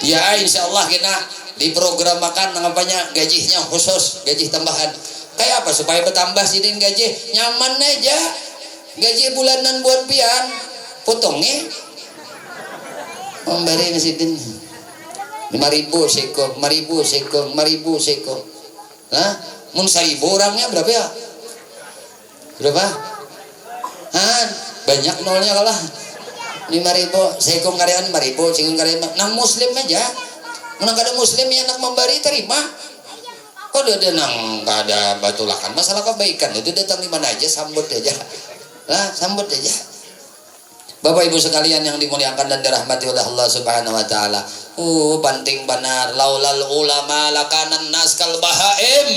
Ya insyaallah kita diprogramkan namanya gajinya khusus, gaji tambahan. Kayak apa supaya bertambah sidin gaji nyaman aja. Gaji bulanan buat pian potongnya memberi sidin 5.000 sekor, 5.000 sekor, 5.000 sekor. Nah, mun 1.000 orangnya berapa ya? Berapa? Banyak nolnya kalah. 5.000 sekor karyawan 5.000 sekor karyawan. Nang muslim aja. Nang kada muslim yang nak memberi terima. Kok dia nang kada batulakan masalah kebaikan itu datang di mana aja sambut aja. Nah, sambut aja. Bapak Ibu sekalian yang dimuliakan dan dirahmati oleh Allah Subhanahu wa taala. Penting benar laulal ulama lakanan nas kal bahaim.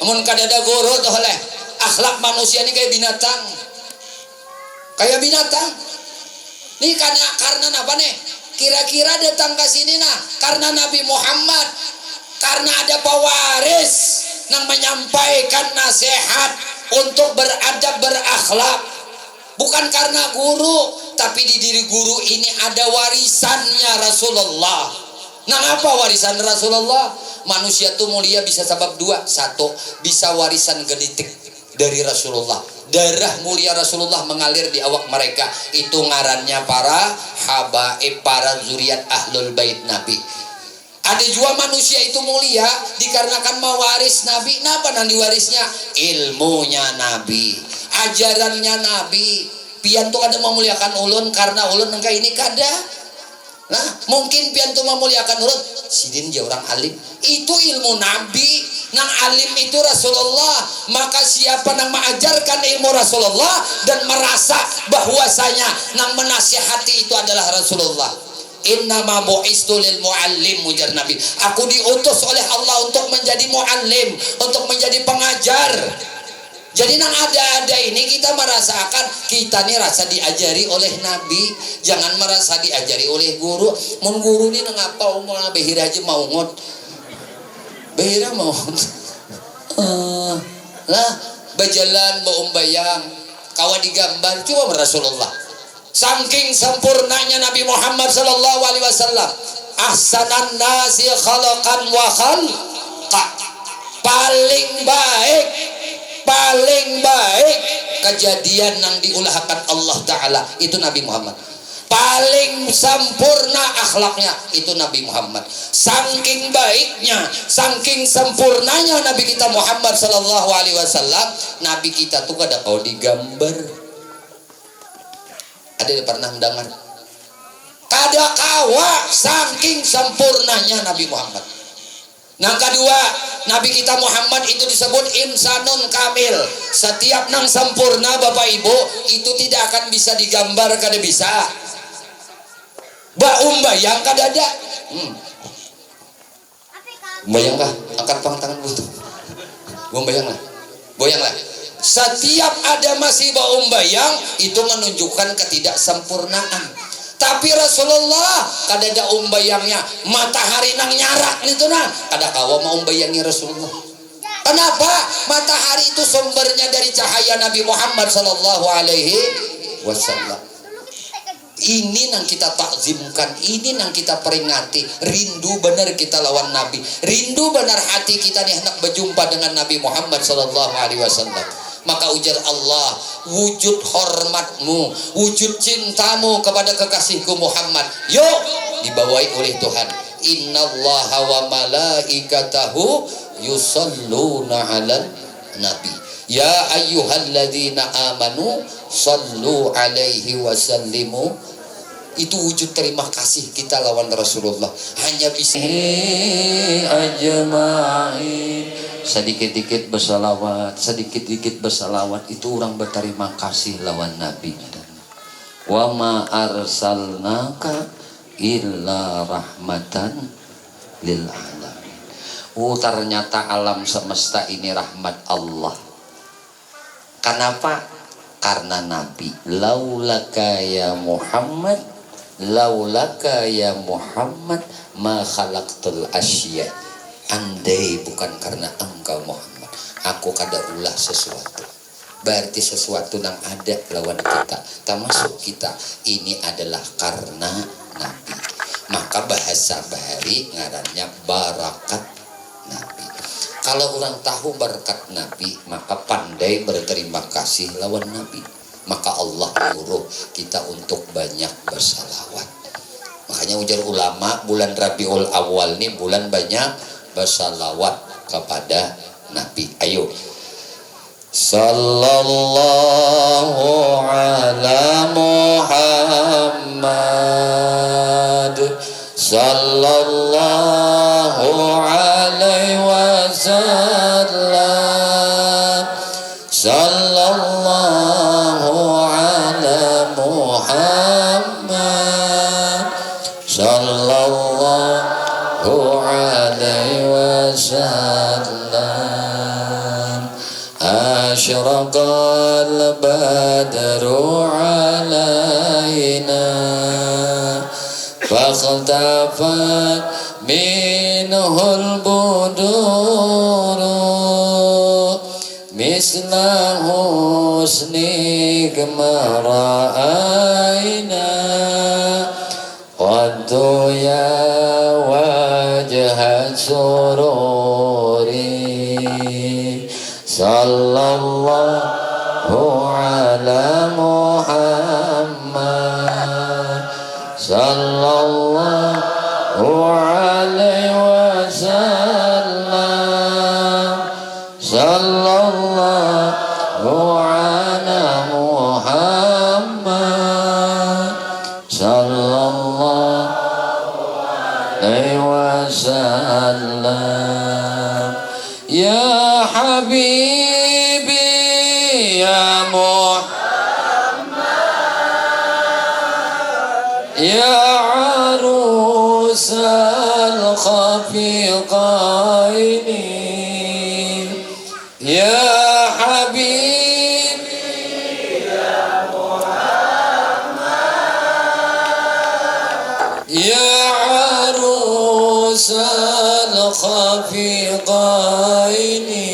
Mun kada ada guru tuh oleh akhlak manusia ini kayak binatang. Kayak binatang. Nih karena apa nih? Kira-kira datang ke sini nah karena Nabi Muhammad, karena ada pewaris yang menyampaikan nasihat untuk beradab berakhlak. Bukan karena guru, tapi di diri guru ini ada warisannya Rasulullah. Nah, apa warisan Rasulullah? Manusia itu mulia bisa sebab dua. Satu, bisa warisan genetik dari Rasulullah. Darah mulia Rasulullah mengalir di awak mereka. Itu ngarannya para habaib, para zuriat ahlul bait Nabi. Ada juga manusia itu mulia dikarenakan mewaris Nabi. Kenapa nanti warisnya? Ilmunya Nabi, ajarannya Nabi. Pian tuh kada memuliakan ulun karena ulun engkau ini kada. Nah, mungkin pian tuh memuliakan ulun sidin dia orang alim. Itu ilmu Nabi. Nang alim itu Rasulullah. Maka siapa nang mengajarkan ilmu Rasulullah dan merasa bahwasanya nang menasihati itu adalah Rasulullah. Innama bu'istu lil muallim, ujar Nabi. Aku diutus oleh Allah untuk menjadi muallim, untuk menjadi pengajar. Jadi nang ada ini kita merasakan kita nih rasa diajari oleh Nabi, jangan merasa diajari oleh guru. Mun guru ni nang apa mau behir aja mau ngot. Behira mau. Lah berjalan mau bayang, kawa digambar coba Rasulullah. Saking sempurnanya Nabi Muhammad sallallahu alaihi wasallam. Ahsanan nasi khalaqan wa khalqa. Paling baik kejadian yang diulahkan Allah Ta'ala itu Nabi Muhammad. Paling sempurna akhlaknya itu Nabi Muhammad. Saking baiknya, saking sempurnanya Nabi kita Muhammad sallallahu alaihi wasallam, Nabi kita tuh kada kau digambar. Ada yang pernah mendengar? Kada kawa saking sempurnanya Nabi Muhammad. Nah kedua, Nabi kita Muhammad itu disebut insanun kamil. Setiap nang sempurna Bapak Ibu itu tidak akan bisa digambar, kada bisa. Bayang kada ada. Bayang kah? Angkat tangan butuh. Bayang lah. Setiap ada masih bayang itu menunjukkan ketidaksempurnaan. Tapi Rasulullah kada ada umbayangnya, matahari nang nyarak itu nah kada kawa mau umbayangi Rasulullah. Kenapa? Matahari itu sumbernya dari cahaya Nabi Muhammad sallallahu alaihi wasallam. Ini nang kita takzimkan, ini nang kita peringati. Rindu benar kita lawan Nabi, rindu benar hati kita nih hendak berjumpa dengan Nabi Muhammad sallallahu alaihi wasallam. Maka ujar Allah, wujud hormatmu, wujud cintamu kepada kekasihku Muhammad, yuk dibawahi oleh Tuhan. Innallaha wa malaikatahu yusalluna 'alan nabi. Ya ayyuhalladzina amanu sallu alaihi wasallimu. Itu wujud terima kasih kita lawan Rasulullah. Hanya bisa ajma'in, sedikit-dikit bersalawat, sedikit-dikit bersalawat, itu orang berterima kasih lawan Nabi. Wa ma arsalnaka illa rahmatan lil alamin. Ternyata alam semesta ini rahmat Allah. Kenapa? Karena Nabi. Laulaka ya Muhammad, laulaka ya Muhammad ma khalaqtul asya. Andai bukan karena engkau Muhammad, aku kada ulah sesuatu. Berarti sesuatu yang ada lawan kita, termasuk kita, ini adalah karena Nabi. Maka bahasa bahari ngarannya barakat Nabi. Kalau orang tahu berkat Nabi, maka pandai berterima kasih lawan Nabi. Maka Allah menyuruh kita untuk banyak bersalawat. Makanya ujar ulama, bulan Rabiul Awal ini bulan banyak bersalawat kepada Nabi. Ayo. Sallallahu ala Muhammad, sallallahu alaihi wasallam, sallallahu ala Muhammad, sallallahu alaihi wasallam. Asyraqal badru alaina فاختفت منه البدور مثل حسنك ما رأينا قد يا وجه السرور صلى الله على محمد sallallahu alaihi wasallam, sallallahu ala Muhammad, sallallahu alaihi wasallam. Ya habibi ya Muhammad, ya arus al-khafiqaini, ya habibi ya Muhammad, ya arus al-khafiqaini,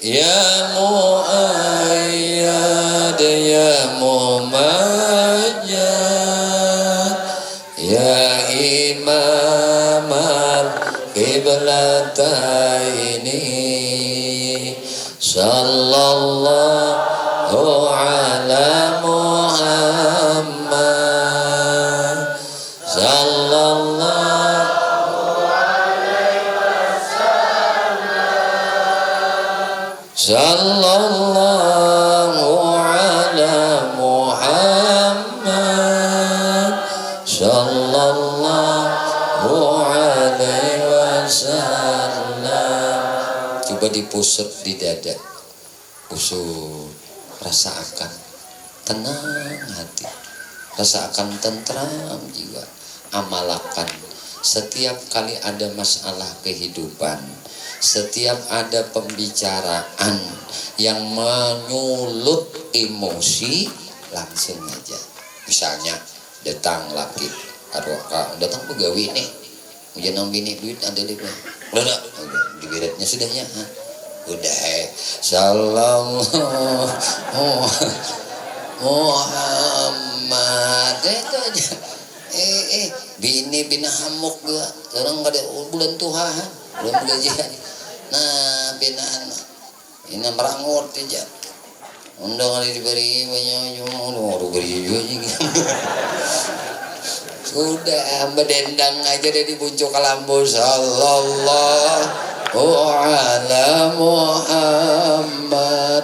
ya muayyad ya mumajjad, ya imam al-qiblataini, sallallahu ala Muhammad, sallallahu alaihi wasallam, sallallahu ala Muhammad, sallallahu alaihi wasallam. Coba dipusat di dada, pusut, rasakan tenang hati, rasakan tentram jiwa, amalkan. Setiap kali ada masalah kehidupan, setiap ada pembicaraan yang menyulut emosi, langsung aja. Misalnya datang laki, datang pegawai nih, ujian nang bini duit ada lebih, udah diberetnya sudahnya, udah sallallahu Muhammad Muhammad itu aja. Bini bina hamuk gua sekarang kada bulan tuhan belum gajian. Nah bina anak ini merangut aja undang kali diberi banyak cuma beri juga sudah berdendang aja deh di puncak kalambu sallallahu ala Muhammad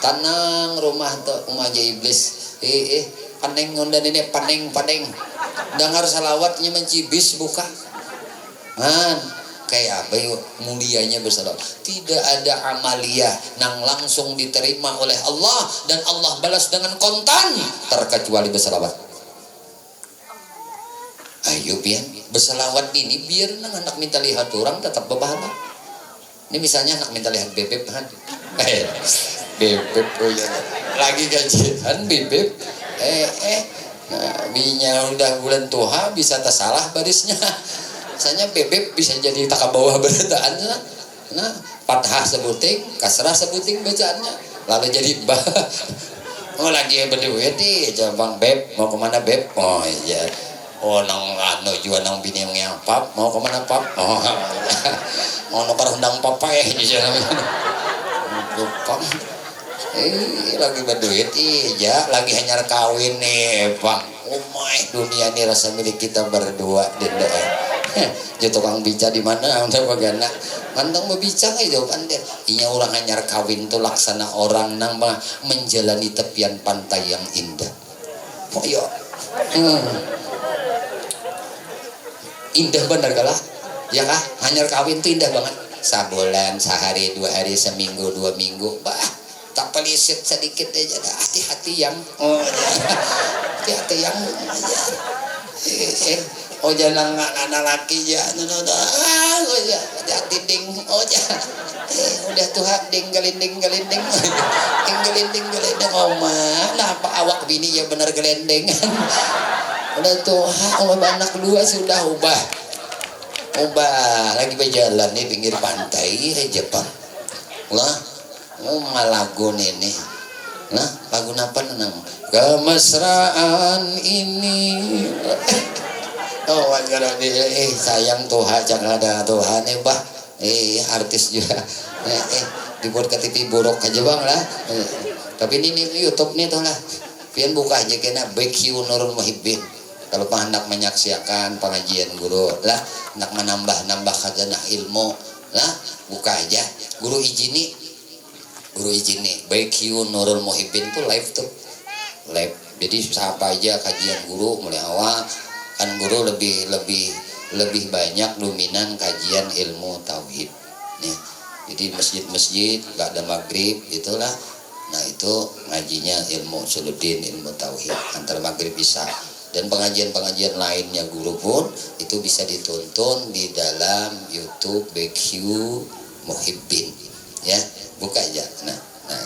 tanang rumah tuh rumah aja iblis paneng ngondan ini paneng dengar salawatnya mencibis buka man kayak apa yuk mulianya bersalawat tidak ada amalia nang langsung diterima oleh Allah dan Allah balas dengan kontan terkecuali bersalawat. Ayo biar bersalawat ini biar nang anak minta lihat orang tetap berpahala. Ini misalnya anak minta lihat bebek kan bebek lagi gajian bebek nah, binya udah bulan tuha bisa tersalah barisnya misalnya bebek bisa jadi tak bawah berataan nah fathah sebuting kasrah sebuting bacaannya lalu jadi bah oh lagi berduit nih coba beb mau kemana beb oh iya oh nang anu juga nang bini yang pap mau kemana pap oh mau nukar undang papa ya jadi lupa lagi berduit iya lagi hanya kawin nih bang oh my dunia ini rasa milik kita berdua denda jatuh tukang bica di mana untuk bagaimana mantang berbicara itu kan deh inya orang hanya kawin tuh laksana orang nang menjalani tepian pantai yang indah oh iya indah bener galah ya kah hanya kawin tuh indah banget sebulan sehari 2 hari seminggu 2 minggu bah tak pelisit sedikit aja dah hati-hati yang hati-hati yang oh jangan anak laki ya hati-hati ding oh jangan udah tuh ding gelinding oh mana apa awak bini ya benar gelendengan udah tuh anak 2 sudah ubah lagi berjalan nih pinggir pantai Jepang lah lagu ini nah lagu apa nang kemesraan ini oh wajar sayang Tuhan jangan ada Tuhan bah artis juga dibuat ke TV borok aja bang lah tapi ini YouTube nih tuh lah pian buka aja kena BQ Nurul Muhibbin kalau hendak menyaksikan pengajian guru lah hendak menambah khazanah ilmu lah buka aja guru izini BQ Nurul Muhibbin tuh live jadi siapa aja kajian guru mulai awal kan guru lebih banyak dominan kajian ilmu tauhid nih jadi masjid gak ada maghrib itulah nah itu ngajinya ilmu suludin ilmu tauhid antara maghrib bisa dan pengajian lainnya guru pun itu bisa ditonton di dalam YouTube BQ Muhibbin ya buka aja nah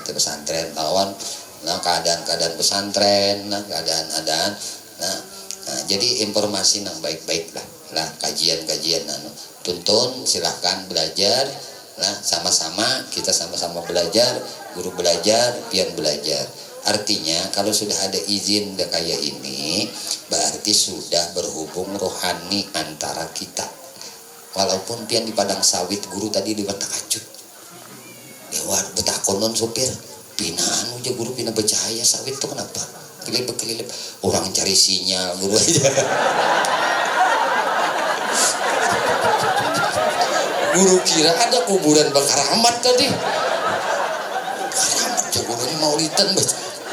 itu pesantren lawan nah keadaan pesantren nah keadaan nah jadi informasi yang baik-baik lah kajian tonton silahkan belajar lah kita sama-sama belajar guru belajar pian belajar artinya kalau sudah ada izin kayak ini berarti sudah berhubung rohani antara kita walaupun pian di padang sawit guru tadi di Batak Acut lewat betakonon sopir pinaan aja guru pina bercahaya sawit tuh kenapa kelilip orang cari sinyal guru aja guru kira ada kuburan bakar amat tadi karamat aja gurunya maulidan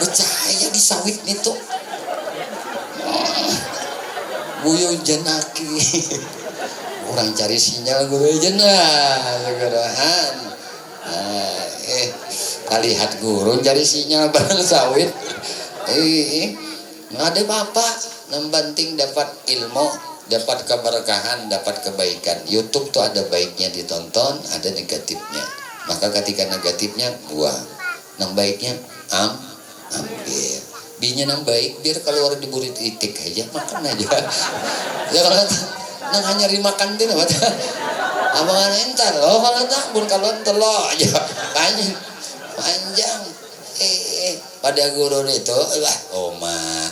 bercahaya di sawit itu buyung jenaki orang cari sinyal guru aja segerahan lihat guru cari sinyal bareng sawit nggak ada apa-apa yang penting dapat ilmu dapat keberkahan dapat kebaikan. YouTube tuh ada baiknya ditonton ada negatifnya maka ketika negatifnya buang yang baiknya ambil binya yang baik biar kalau orang diburit itik aja makan aja ya kalau nang hanya dimakan tuh apa abangan entar loh kalau tak pun kalau telur aja panjang pada guru itu wah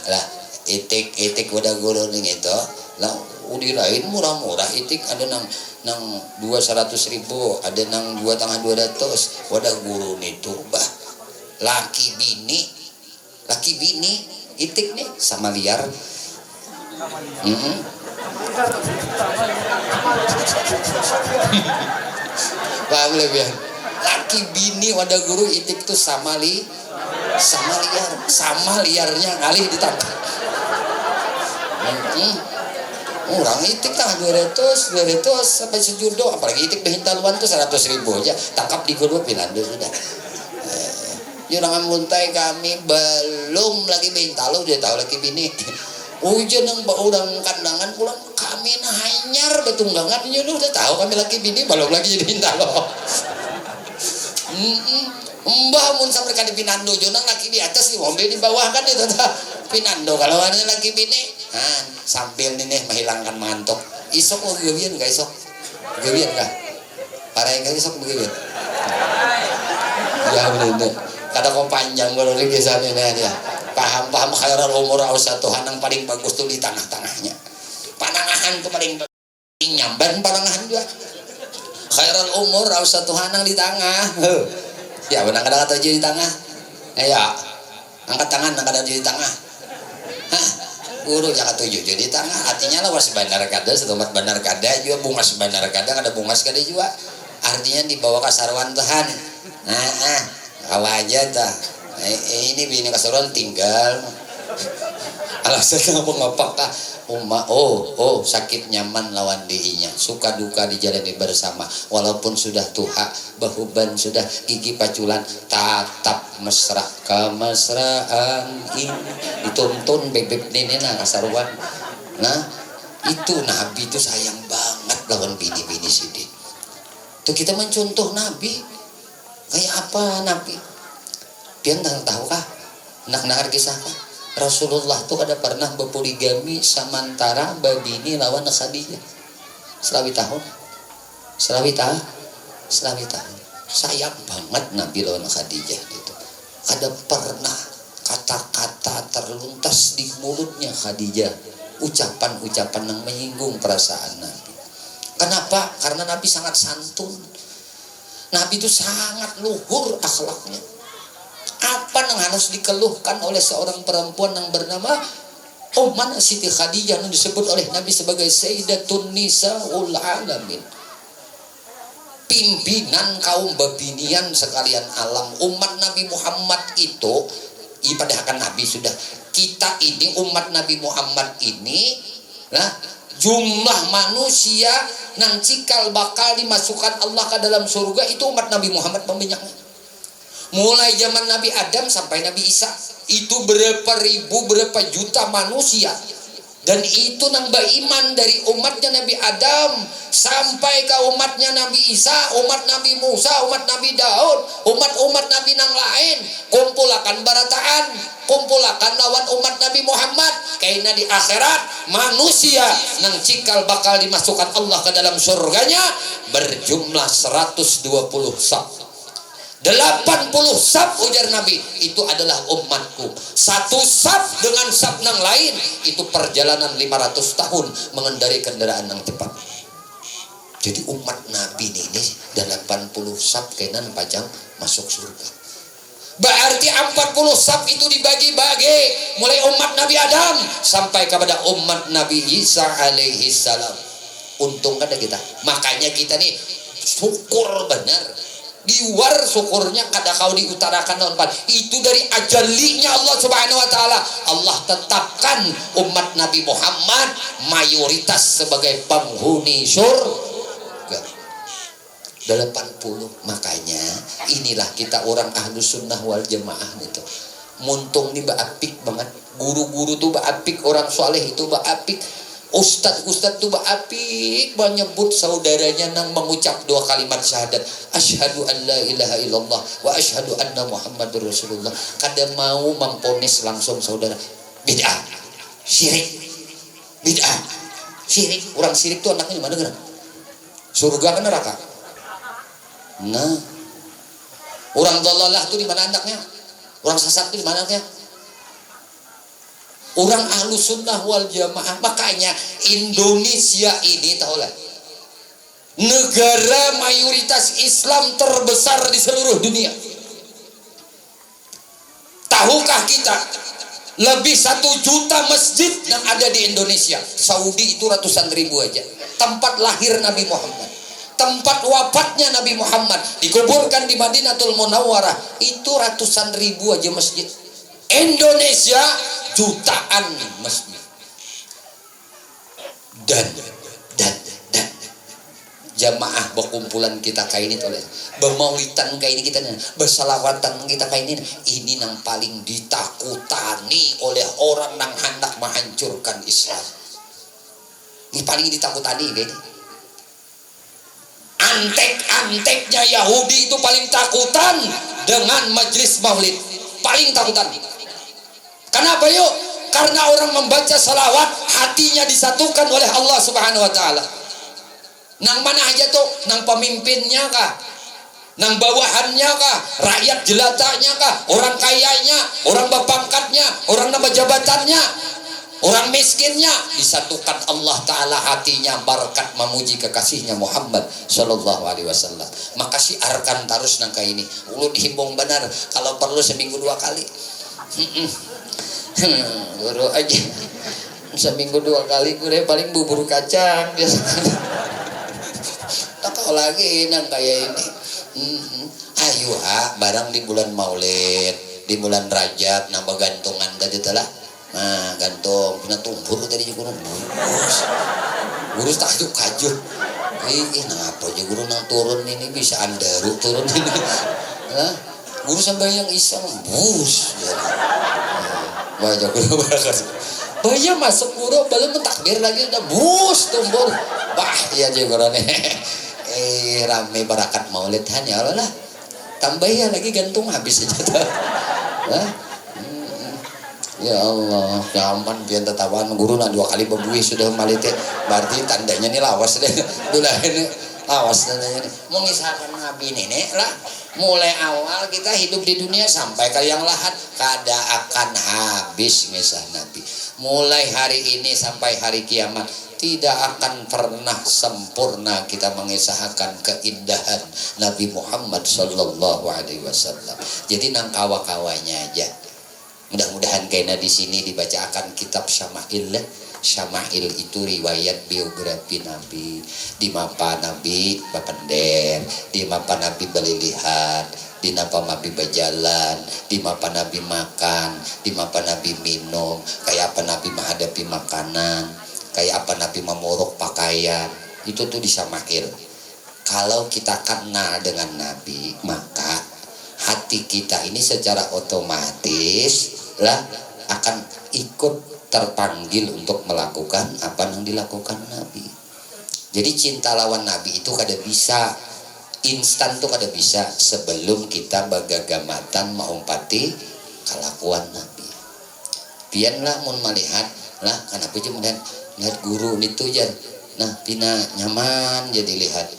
lah itik pada guru itu lah udi lain murah-murah itik ada nang 200.000 ada nang 2,200 wadah guru itu bah laki bini itik nih sama liar. Paham lebih laki bini wadah guru itik tuh sama liarnya ngalih ditangkap. Orang itik tah 200 sampai sejudo, apalagi itik behintaluan tuh 100.000 aja tangkap di guru Pinando sudah. Jangan muntai kami belum lagi behintalu dia tahu lagi bini. Ujian yang orang kandangan pulang kami nah hanyar betunggangan dia udah tahu kami lagi bini belum lagi jadi behintalu. Mbah mun sampai ka di Pinando jonang laki di atas di mobil di bawah kan itu Pinando kalau ada laki bini sambil nih menghilangkan mantok isok mau gawian gak isok gawian gak para yang isok gawian ya bener kada kau panjang kalau lagi sana dia paham khairul umur ausatuhan yang paling bagus tuh di tengah-tengahnya panangahan tuh paling nyamban panangahan juga khairul umur ausatuhan yang di tengah ya benar kata jadi di tengah ya angkat tangan angkat jadi di tengah guru jangan tujuh jadi tengah artinya lah was bandar kada setempat bandar kada juga bunga sebandar kada ada bunga kada juga artinya dibawa ke sarwan Tuhan aja dah ini bini kasaruan tinggal alasan ngapa sakit nyaman lawan dirinya suka duka dijalani bersama walaupun sudah tua bahuban sudah gigi paculan tatap mesra kemesraan ini dituntun bebek nenena kasaruan nah itu Nabi itu sayang banget lawan bini-bini sidin tuh kita mencontoh Nabi kayak apa Nabi pian tahu kah nak kisah kah Rasulullah tuh ada pernah berpoligami samantara babini lawan Khadijah selawi tahun sayang banget Nabi lawan Khadijah gitu ada pernah kata-kata terluntas di mulutnya Khadijah ucapan-ucapan yang menyinggung perasaan Nabi. Kenapa? Karena Nabi sangat santun, Nabi itu sangat luhur akhlaknya. Apa yang harus dikeluhkan oleh seorang perempuan yang bernama Ummah Siti Khadijah yang disebut oleh Nabi sebagai Sayyidatun Nisaul Alamin, pimpinan kaum babinian sekalian alam. Umat Nabi Muhammad itu ibadah Nabi sudah kita ini umat Nabi Muhammad ini jumlah manusia nang cikal bakal dimasukkan Allah ke dalam surga itu umat Nabi Muhammad pembanyaknya. Mulai zaman Nabi Adam sampai Nabi Isa itu berapa ribu berapa juta manusia, dan itu nang beriman dari umatnya Nabi Adam sampai ke umatnya Nabi Isa, umat Nabi Musa, umat Nabi Daud, umat Nabi nang lain kumpulakan barataan, kumpulakan lawan umat Nabi Muhammad karena di akhirat manusia nang cikal bakal dimasukkan Allah ke dalam surganya berjumlah 120 saf. 80 saf ujar Nabi itu adalah umatku. Satu saf dengan saf nang lain itu perjalanan 500 tahun mengendarai kendaraan yang cepat. Jadi umat Nabi ini 80 saf kenan pajang masuk surga. Berarti 40 saf itu dibagi-bagi mulai umat Nabi Adam sampai kepada umat Nabi Isa alaihi salam. Untung ada kita. Makanya kita nih syukur benar. Di luar syukurnya kada kau diutarakan non itu dari ajalinya Allah Subhanahu wa taala. Allah tetapkan umat Nabi Muhammad mayoritas sebagai penghuni surga 80. Makanya inilah kita orang Ahlus Sunnah wal Jamaah itu. Muntung nih baapik banget. Guru-guru tuh baapik, orang soleh itu baapik. Ustadz tuh apik menyebut saudaranya nang mengucap 2 kalimat syahadat asyhadu an la ilaha illallah wa asyhadu anna muhammadur rasulullah. Kada mau memponis langsung saudara bid'ah syirik orang syirik tuh anaknya di mana kan? Surga kan neraka. Nah orang dhalalah tuh di mana anaknya? Orang sesat itu mana ya? Orang Ahlus Sunnah wal Jamaah. Makanya Indonesia ini tahulah, negara mayoritas Islam terbesar di seluruh dunia. Tahukah kita lebih 1 juta masjid yang ada di Indonesia? Saudi itu ratusan ribu aja. Tempat lahir Nabi Muhammad, tempat wafatnya Nabi Muhammad, dikuburkan di Madinatul Munawwarah, itu ratusan ribu aja masjid. Indonesia jutaan masjid. Dan jamaah berkumpulan kita kayak ini toleh, bermaulidan kayak ini kita, bersalawatan kita kayak ini nang paling ditakutani oleh orang nang hendak menghancurkan Islam. Ini paling ditakutani kayak ini. Antek-anteknya Yahudi itu paling takutan dengan majelis maulid, paling takutan. Kenapa yuk? Karena orang membaca salawat hatinya disatukan oleh Allah Subhanahu wa taala. Nang mana aja tuh, nang pemimpinnya kah, nang bawahannya kah, rakyat jelatanya kah, orang kayanya, orang berpangkatnya, orang nama jabatannya, orang miskinnya, disatukan Allah Ta'ala hatinya berkat memuji kekasihnya Muhammad Sallallahu Alaihi Wasallam. Maka siarkan terus nang kayak ini. Ulu dihimbong benar, kalau perlu seminggu 2 kali. Guru aja seminggu 2 kali, gue paling bubur kacang biasa. Tak kau lagi nang kayak ini. Ayo barang di bulan Maulid, di bulan Rajab nambah gantungan tadi telah. Nah, gantung kena tumpur tadi guru tak kajuk. Kenapa aja guru nang turun ini bisa andaru turun ini. Hah? Guru sampai yang iseng bus. Baca guru barakat. Baya masuk guru belum mentakbir lagi udah bus tumpur. Bah, iya aja guru nih. Rame barakat Maulid hanya Allah. Tambah ya lagi gantung habis aja tuh. Ya Allah, nyaman biar tetawan guru nak 2 kali bebuih sudah malite. Berarti tandanya nih lawas deh. Dulah ini lawas tandanya nih. Mengisahkan Nabi nenek lah. Mulai awal kita hidup di dunia sampai ke yang lahat kada akan habis ngisah Nabi. Mulai hari ini sampai hari kiamat tidak akan pernah sempurna kita mengisahkan keindahan Nabi Muhammad Sallallahu Alaihi Wasallam. Jadi nang kawa-kawanya aja. Mudah-mudahan kayaknya di sini dibacakan kitab Syama'il. Syama'il itu riwayat biografi Nabi. Di mapa Nabi bapender, di mapa Nabi belilihat, di mapa Nabi berjalan, di mapa Nabi makan, di mapa Nabi minum, kayak apa Nabi menghadapi makanan, kayak apa Nabi memuruk pakaian. Itu tuh di Syama'il. Kalau kita kenal dengan Nabi, maka hati kita ini secara otomatis lah akan ikut terpanggil untuk melakukan apa yang dilakukan Nabi. Jadi cinta lawan Nabi itu kada bisa instan tuh, kada bisa sebelum kita bagagamatan mengumpati kelakuan Nabi. Pianlah mun melihat lah kenapa aja melihat guru itu aja. Nah pina nyaman jadi lihat.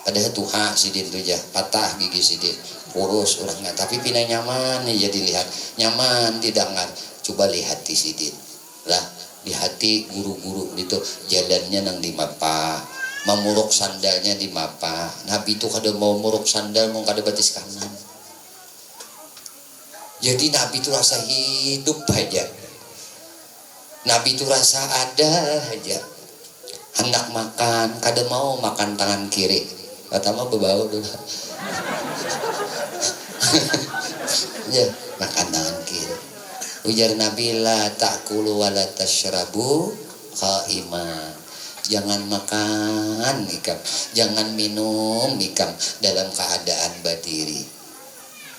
Padahal tuha sidin tuh aja patah gigi sidin. Kurus orangnya tapi pina nyaman nih jadi lihat nyaman tidak ngat. Coba lihat di sidin lah di hati guru-guru itu jalannya nang di mapa, memuruk sandalnya di mapa. Nabi itu kada mau muruk sandal mau kada batis kanan. Jadi Nabi itu rasa hidup aja. Nabi itu rasa ada aja. Hendak makan kada mau makan tangan kiri. Kata mah berbau dulu. Ya, makan tangan kiri. Ujar Nabi la ta'kulu wa la tashrabu qa'iman. Jangan makan ikam, jangan minum ikam dalam keadaan berdiri.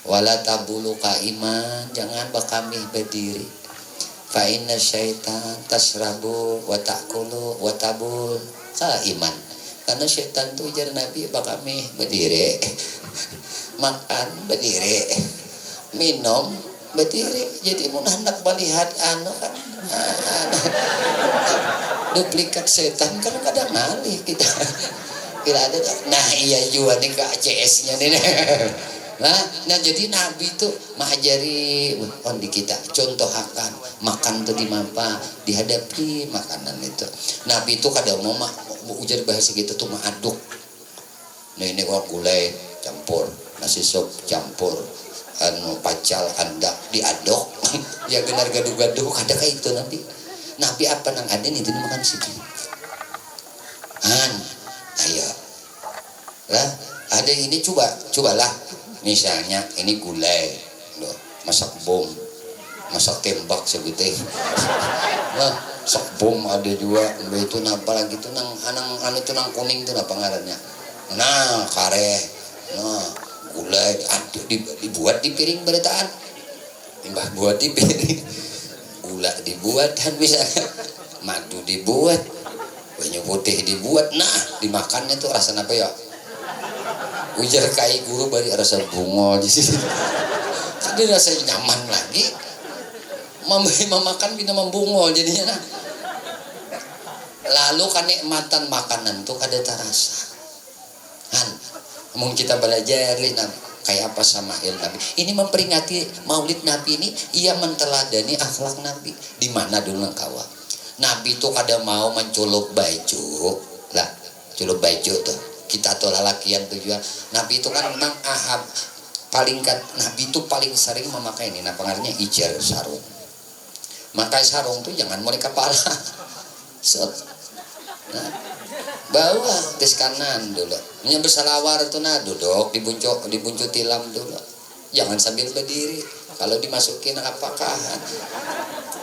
Wala tabulu qa'iman, jangan bakamih berdiri. Fa inna syaitan tashrabu wa ta'kulu wa tabul qa'iman. Karena syaitan itu ujar Nabi bakamih berdiri. Makan berdiri. Minum berdiri. Jadi mun hendak melihat anu kan duplikat setan kan kadang ngalih kita. Kira ada nah iya juga nih ke ACS nya nih Nah jadi Nabi itu mengajari on di kita contohakan makan tuh di mapa dihadapi makanan itu. Nabi itu kadang mau ujar bahasa kita tuh aduk. Nah ini kok gulai campur nasi sop campur anu pacal andak diaduk ya benar gaduh-gaduh ada kayak itu nanti. Nabi apa nang ada itu makan situ. Ayo lah ada ini cobalah misalnya ini gulai loh, masak bom masak tembak sebutnya masak bom ada juga itu napa lagi tuh nang anu tuh nang kuning tuh apa ngarannya nah kare nah gulai dibuat di piring beretaan timbah buat di piring gula dibuat kan bisa madu dibuat banyak putih dibuat nah dimakannya tuh rasa apa ya ujar kai guru bari rasa bungo di sini jadi rasanya nyaman lagi memakan bina membungol jadinya nah. Lalu kenikmatan makanan tuh kada terasa mungkin kita belajar kayak apa sama Nabi ini memperingati maulid Nabi ini ia menteladani akhlak Nabi di mana dulu kawa Nabi tuh kada mau menculuk baju lah culuk baju tuh kita tuh lalakian tujuan Nabi itu kan memang Nabi itu paling sering memakai ini nah pengaruhnya ijar sarung makai sarung tuh jangan mulai kepala nah, bawa tes kanan dulu punya bersalawar tuh nah duduk dibuncuk tilam dulu jangan sambil berdiri kalau dimasukin apakah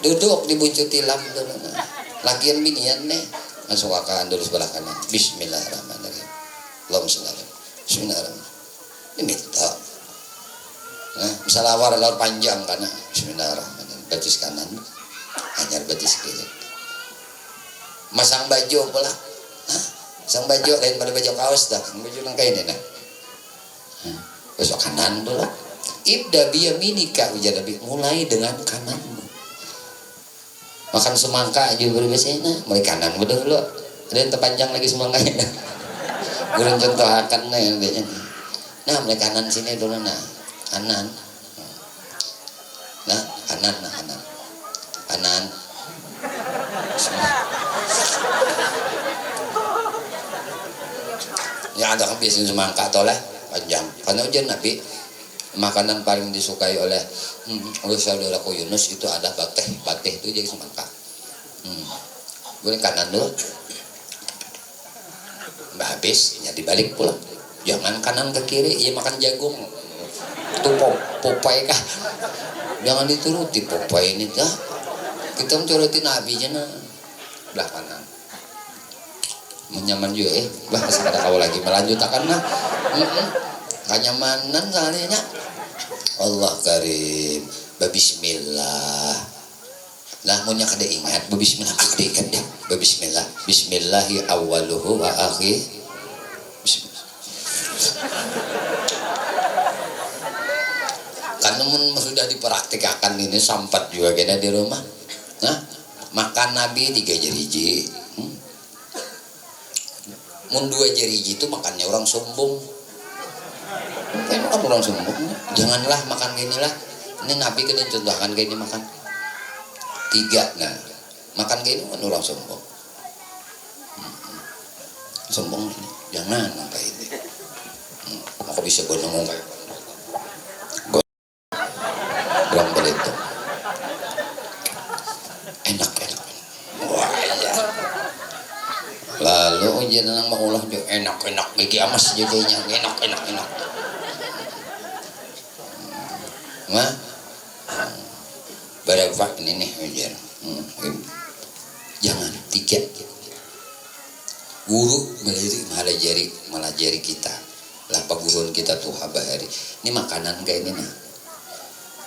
duduk dibuncuk tilam dulu nah. Lakian binian nih masuk akan dulu sebelah kanan bismillahirrahmanirrahim Allahumma sholli alaihi bismillahirrahmanirrahim ini minta nah bersalawar lewat panjang karena bismillahirrahmanirrahim batis kanan hanyar batis kiri masang baju pula sang baju lain pada baju kaos dah baju nang kain nah besok kanan dulu ibda biyaminika ujar Nabi mulai dengan kananmu makan semangka aja berbesena mulai kanan udah dulu ada yang terpanjang lagi semangkanya gurun contoh akan nah mulai kanan sini dulu nah kanan nah kanan ya ada kan biasanya semangka toleh panjang karena ujian Nabi makanan paling disukai oleh saudaraku Yunus itu ada bateh itu jadi semangka boleh kanan dulu mbak habis ya dibalik pulang jangan kanan ke kiri iya makan jagung itu Popeye kah jangan dituruti Popeye ini dah kita mencuruti Nabi nya nah belah kanan menyaman juga bahas ada kau lagi melanjutkan nah kenyamanan soalnya Allah karim bismillah lah munya kada ingat bismillah kada ingat deh bismillah bismillahi awwaluhu wa akhir karena sudah dipraktikkan ini sampat juga kena di rumah nah makan Nabi 3 jeriji mun 2 jeriji itu makannya orang sombong kan orang sombong janganlah makan gini lah ini Nabi kena contohkan kayak ini makan 3 nah makan kayak ini kan orang sombong sombong ini jangan sampai ini maka bisa gue ngomong kayak gue bilang begitu enak wah ya lalu ujian nang maulah juga enak bagi amas jadinya enak mah berapa ini nih ujian jangan 3 guru melajari kita lah paguruan kita tuh habari ini makanan kayak ini nah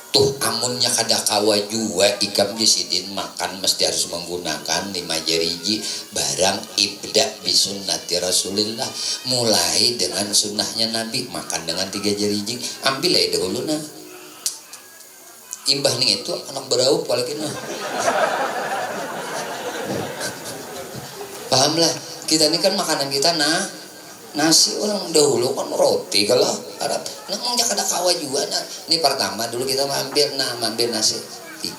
tuh amunnya kada kawa juga ikam disidin makan mesti harus menggunakan 5 jeriji barang ibda bisunnati Rasulillah mulai dengan sunnahnya Nabi makan dengan 3 jeriji ambil aja dahulu nah imbah nih itu anak berau apalagi nah paham lah kita ini kan makanan kita nah Nasi orang dahulu kan roti kalau Arab. Nah, ada kawa juga. Nah, ini pertama dulu kita mampir nasi 3.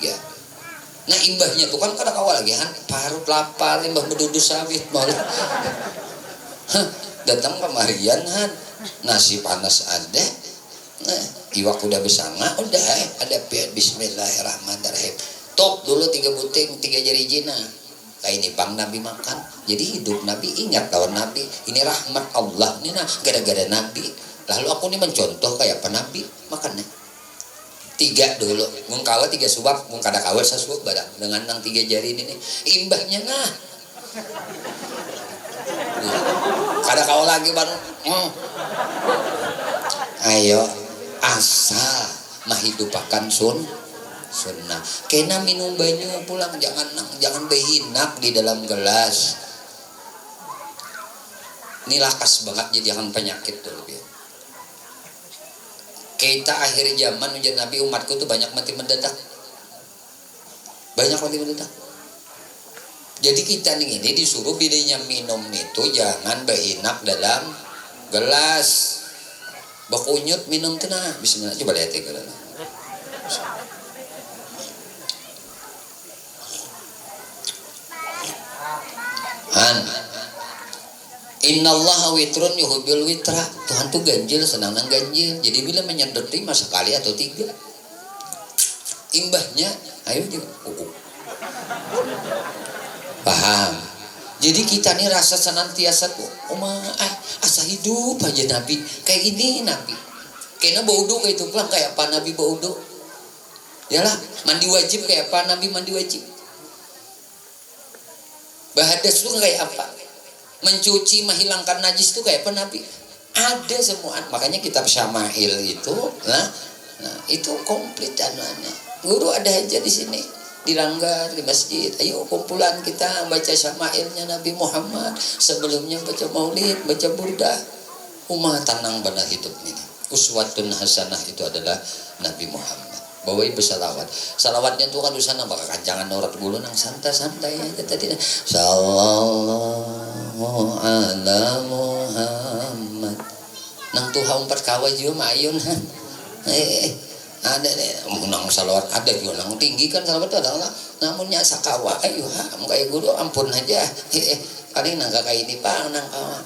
Nah, imbahnya tuh kan kada kawa lagi han parut lapar imbah bedudus sawit malah. Datang kemarian han nasi panas ada. Nah, iwak udah besanga udah ada bismillahirrahmanirrahim. Top dulu 3 buting 3 jari jina. Kayak ini bang Nabi makan. Jadi hidup Nabi ingat kawan Nabi. Ini rahmat Allah nih nah gara-gara Nabi. Lalu aku nih mencontoh kayak apa Nabi makannya. 3 dulu. Mung kawa 3 suap, mung kada kawa sasuap badak dengan nang 3 jari ini nih. Imbahnya nah. Kada kawa lagi baru. Ayo asal menghidupakan sunnah. Kena minum banyu pulang jangan behinak di dalam gelas. Ini lakas banget jadi jangan penyakit dulu ya. Kita akhir zaman menjadi Nabi umatku tuh banyak mati mendadak. Jadi kita nih ini disuruh bedanya minum itu jangan behinak dalam gelas. Bakunyut minum tenang. Bismillah coba lihat ya kalau. Innallaha witrun yuhibbul witra. Tuhan tuh ganjil, senang nang ganjil. Jadi bila menyedot 5 sekali atau 3. Imbahnya ayo juga. Paham. Jadi kita nih rasa senantiasa tuh asa hidup aja Nabi. Kayak gini Nabi. Kayaknya baudo kayak itu pulang kayak apa Nabi baudo. Yalah, mandi wajib kayak apa Nabi mandi wajib. Bahadas itu kayak apa? Mencuci, menghilangkan najis itu kayak apa Nabi? Ada semua. Makanya kitab Syama'il itu, nah itu komplit anuannya. Guru ada aja di sini, di Langgar, di masjid. Ayo kumpulan kita baca Syama'ilnya Nabi Muhammad. Sebelumnya baca Maulid, baca Burdah. Umat tenang benar hidup ini. Uswatun hasanah itu adalah Nabi Muhammad. Bawai bersalawat. Salawatnya tuh kan usana maka kancangan norat bulu nang santai-santai aja tadi. Sallallahu ala Muhammad. Nang tuha 4 kawai juga mayun. Ada deh nang salawat ada juga nang tinggi kan salawat itu adalah namunnya sakawa ayo kayak guru ampun aja. Paling nang kayak ini Pak nang kawa.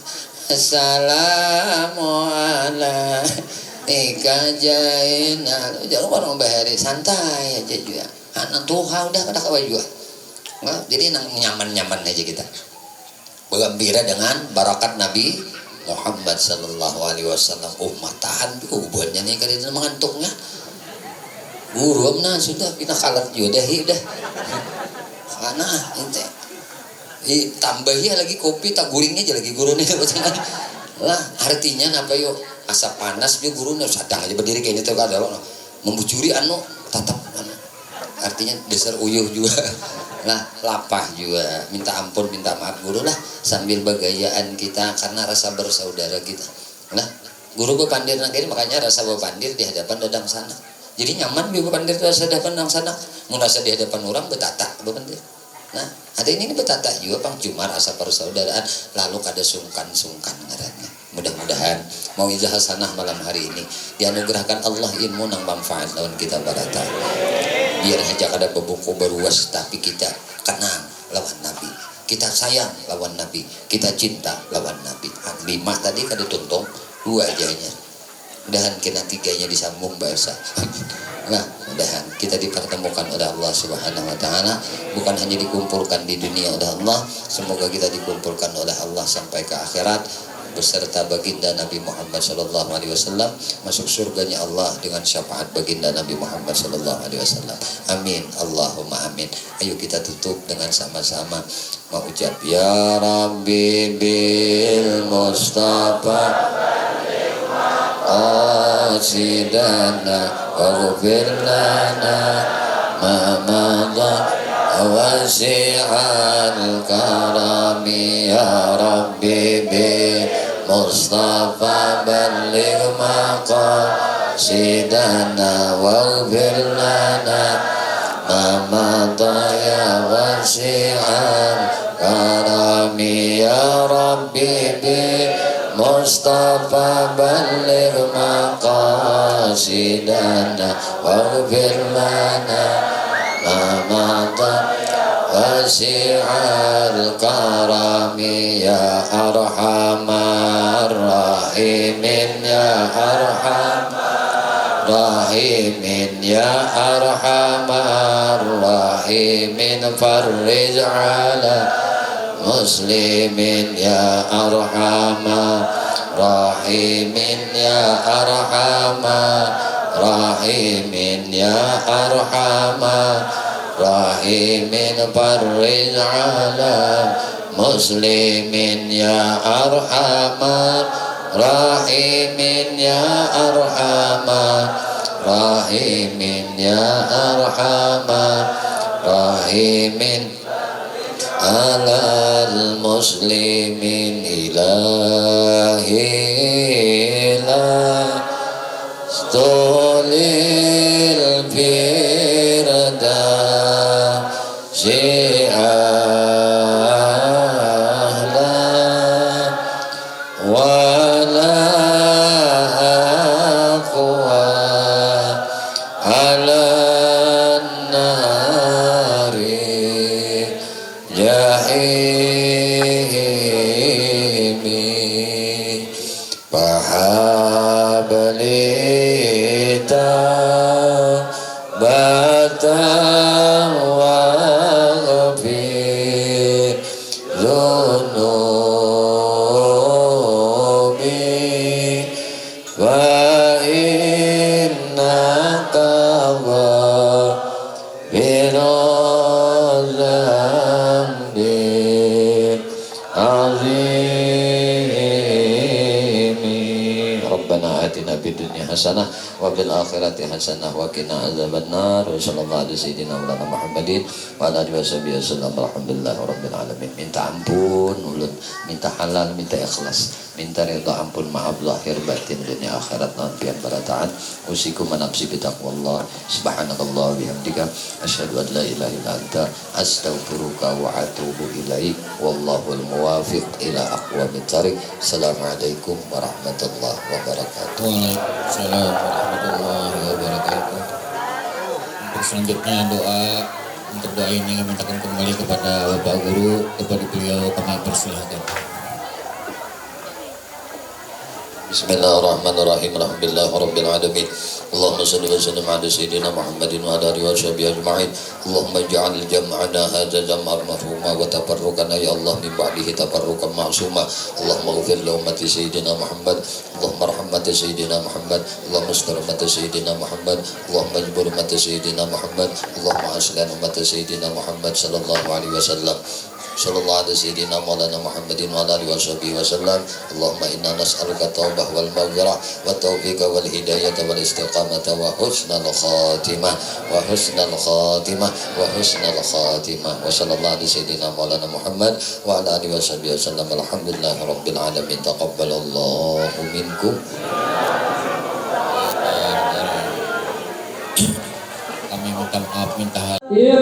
Assalamualaikum. Jaina jangan orang bahari santai aja juga anak tuha udah kada kawa juga nah, jadi nyaman aja kita bergembira dengan barakat Nabi Muhammad sallallahu alaihi wasallam. Matahan tuh hubungannya nih kada mengantuknya guru nah sudah kita kalat juga dah karena ente tambahi lagi kopi tak guringnya aja lagi guru nih lah artinya apa yuk asa panas dia guru nih sadang aja berdiri kayak gitu kada lo membujuri tatap artinya dasar uyuh juga lah lapah juga minta ampun minta maaf guru lah sambil bagayaan kita karena rasa bersaudara kita lah guru bepandir nang kene makanya rasa bepandir di hadapan dadang sana jadi nyaman dia bepandir di hadapan dadang sana mun rasa di hadapan orang betata bepandir nah ada ini betata juga pang cuma rasa persaudaraan lalu kada sungkan ngarannya. Mudah-mudahan mau izah hasanah malam hari ini dianugerahkan Allah ilmu nang manfaat lawan kita barata. Biar aja kada bebuku beruas tapi kita kenang lawan Nabi. Kita sayang lawan Nabi, kita cinta lawan Nabi. 5 tadi kada tuntung 2 ajanya. Mudahan kena 3-nya disambung bahasa. Nah, mudahan kita dipertemukan oleh Allah Subhanahu wa taala, bukan hanya dikumpulkan di dunia oleh Allah, semoga kita dikumpulkan oleh Allah sampai ke akhirat beserta baginda Nabi Muhammad sallallahu alaihi wasallam masuk surganya Allah dengan syafaat baginda Nabi Muhammad sallallahu alaihi wasallam. Amin. Allahumma amin. Ayo kita tutup dengan sama-sama mengucap ya Rabbi bil Mustafa asidana waghfir lana ma madha wasi'al karami ya Rabbi bil Mustafa balligh maqasidana waghfir lana ma madha ya wasi'al karami ya Rabbi bil Mustafa balligh maqasidana waghfir lana ma mada wasi'al karami ya arhamar rahimin ya arhamar rahimin ya arhamar rahimin farrij ala muslimin ya arhamar rahimin ya arhamar rahimin ya arhamar rahimin farrij ala muslimin ya arhamar rahimin ya arhamar rahimin ya arhamar rahimin alal muslimin ilahi la stolil firda ahla wala aqwa ala nari jahimi pahabalita bata waghfir dhunubi wa innaka ghafirul dzambi azimi. Rabbana atina fid dunya hasanah wa fil akhirati hasanah wa qina adzabannar. Wa sallallahu alaihi sayyidina Maulana Muhammadin wa ala alihi washabihi wasallam. Alhamdulillah rabbil alamin. Minta ampun ulun, minta halal, minta ikhlas, minta ridha, ampun, maaf lahir batin dunia akhirat nan pian barataan. Usikum manapsi bitaqwallah. Subhanakallah bihamdika asyhadu an la ilaha illa anta astaghfiruka wa atubu ilaik. Wallahul muwafiq ila aqwamit thariq. Assalamualaikum warahmatullahi wabarakatuh. Waalaikumsalam warahmatullahi wabarakatuh. Untuk selanjutnya doa, untuk doa ini kami mintakan kembali kepada Bapak Guru, kepada beliau kami persilahkan. Bismillahirrahmanirrahim. Alhamdulillah rabbil alamin. Allahumma salli wa sallim ala sayyidina Muhammadin wa ala alihi wa sahbihi ajma'in. Allahumma ij'al jam'ana hadza jam'an marhuma wa tafarruqana ya Allah min ba'dihi tafarruqan ma'suma. Allahumma ighfir li ummati sayyidina Muhammad. Allahumma arham ummati sayyidina Muhammad. Allahumma astur ummati sayyidina Muhammad. Allahumma ajbur ummati sayyidina Muhammad. Allahumma aslan ummati sayyidina Muhammad sallallahu alaihi wasallam. Sallallahu alaihi sayyidina Maulana Muhammadin wa ala alihi washabihi wasallam. Allahumma inna nas'aluka taubah wal maghfirah wa taufiqa wal hidayata wal istiqamata wa husnal khatimah wa husnal khatimah wa husnal khatimah. Wa sallallahu alaihi sayyidina Maulana Muhammad wa ala alihi washabihi wasallam. Alhamdulillahi rabbil alamin. Taqabbalallahu minkum. Kami minta maaf, minta Ya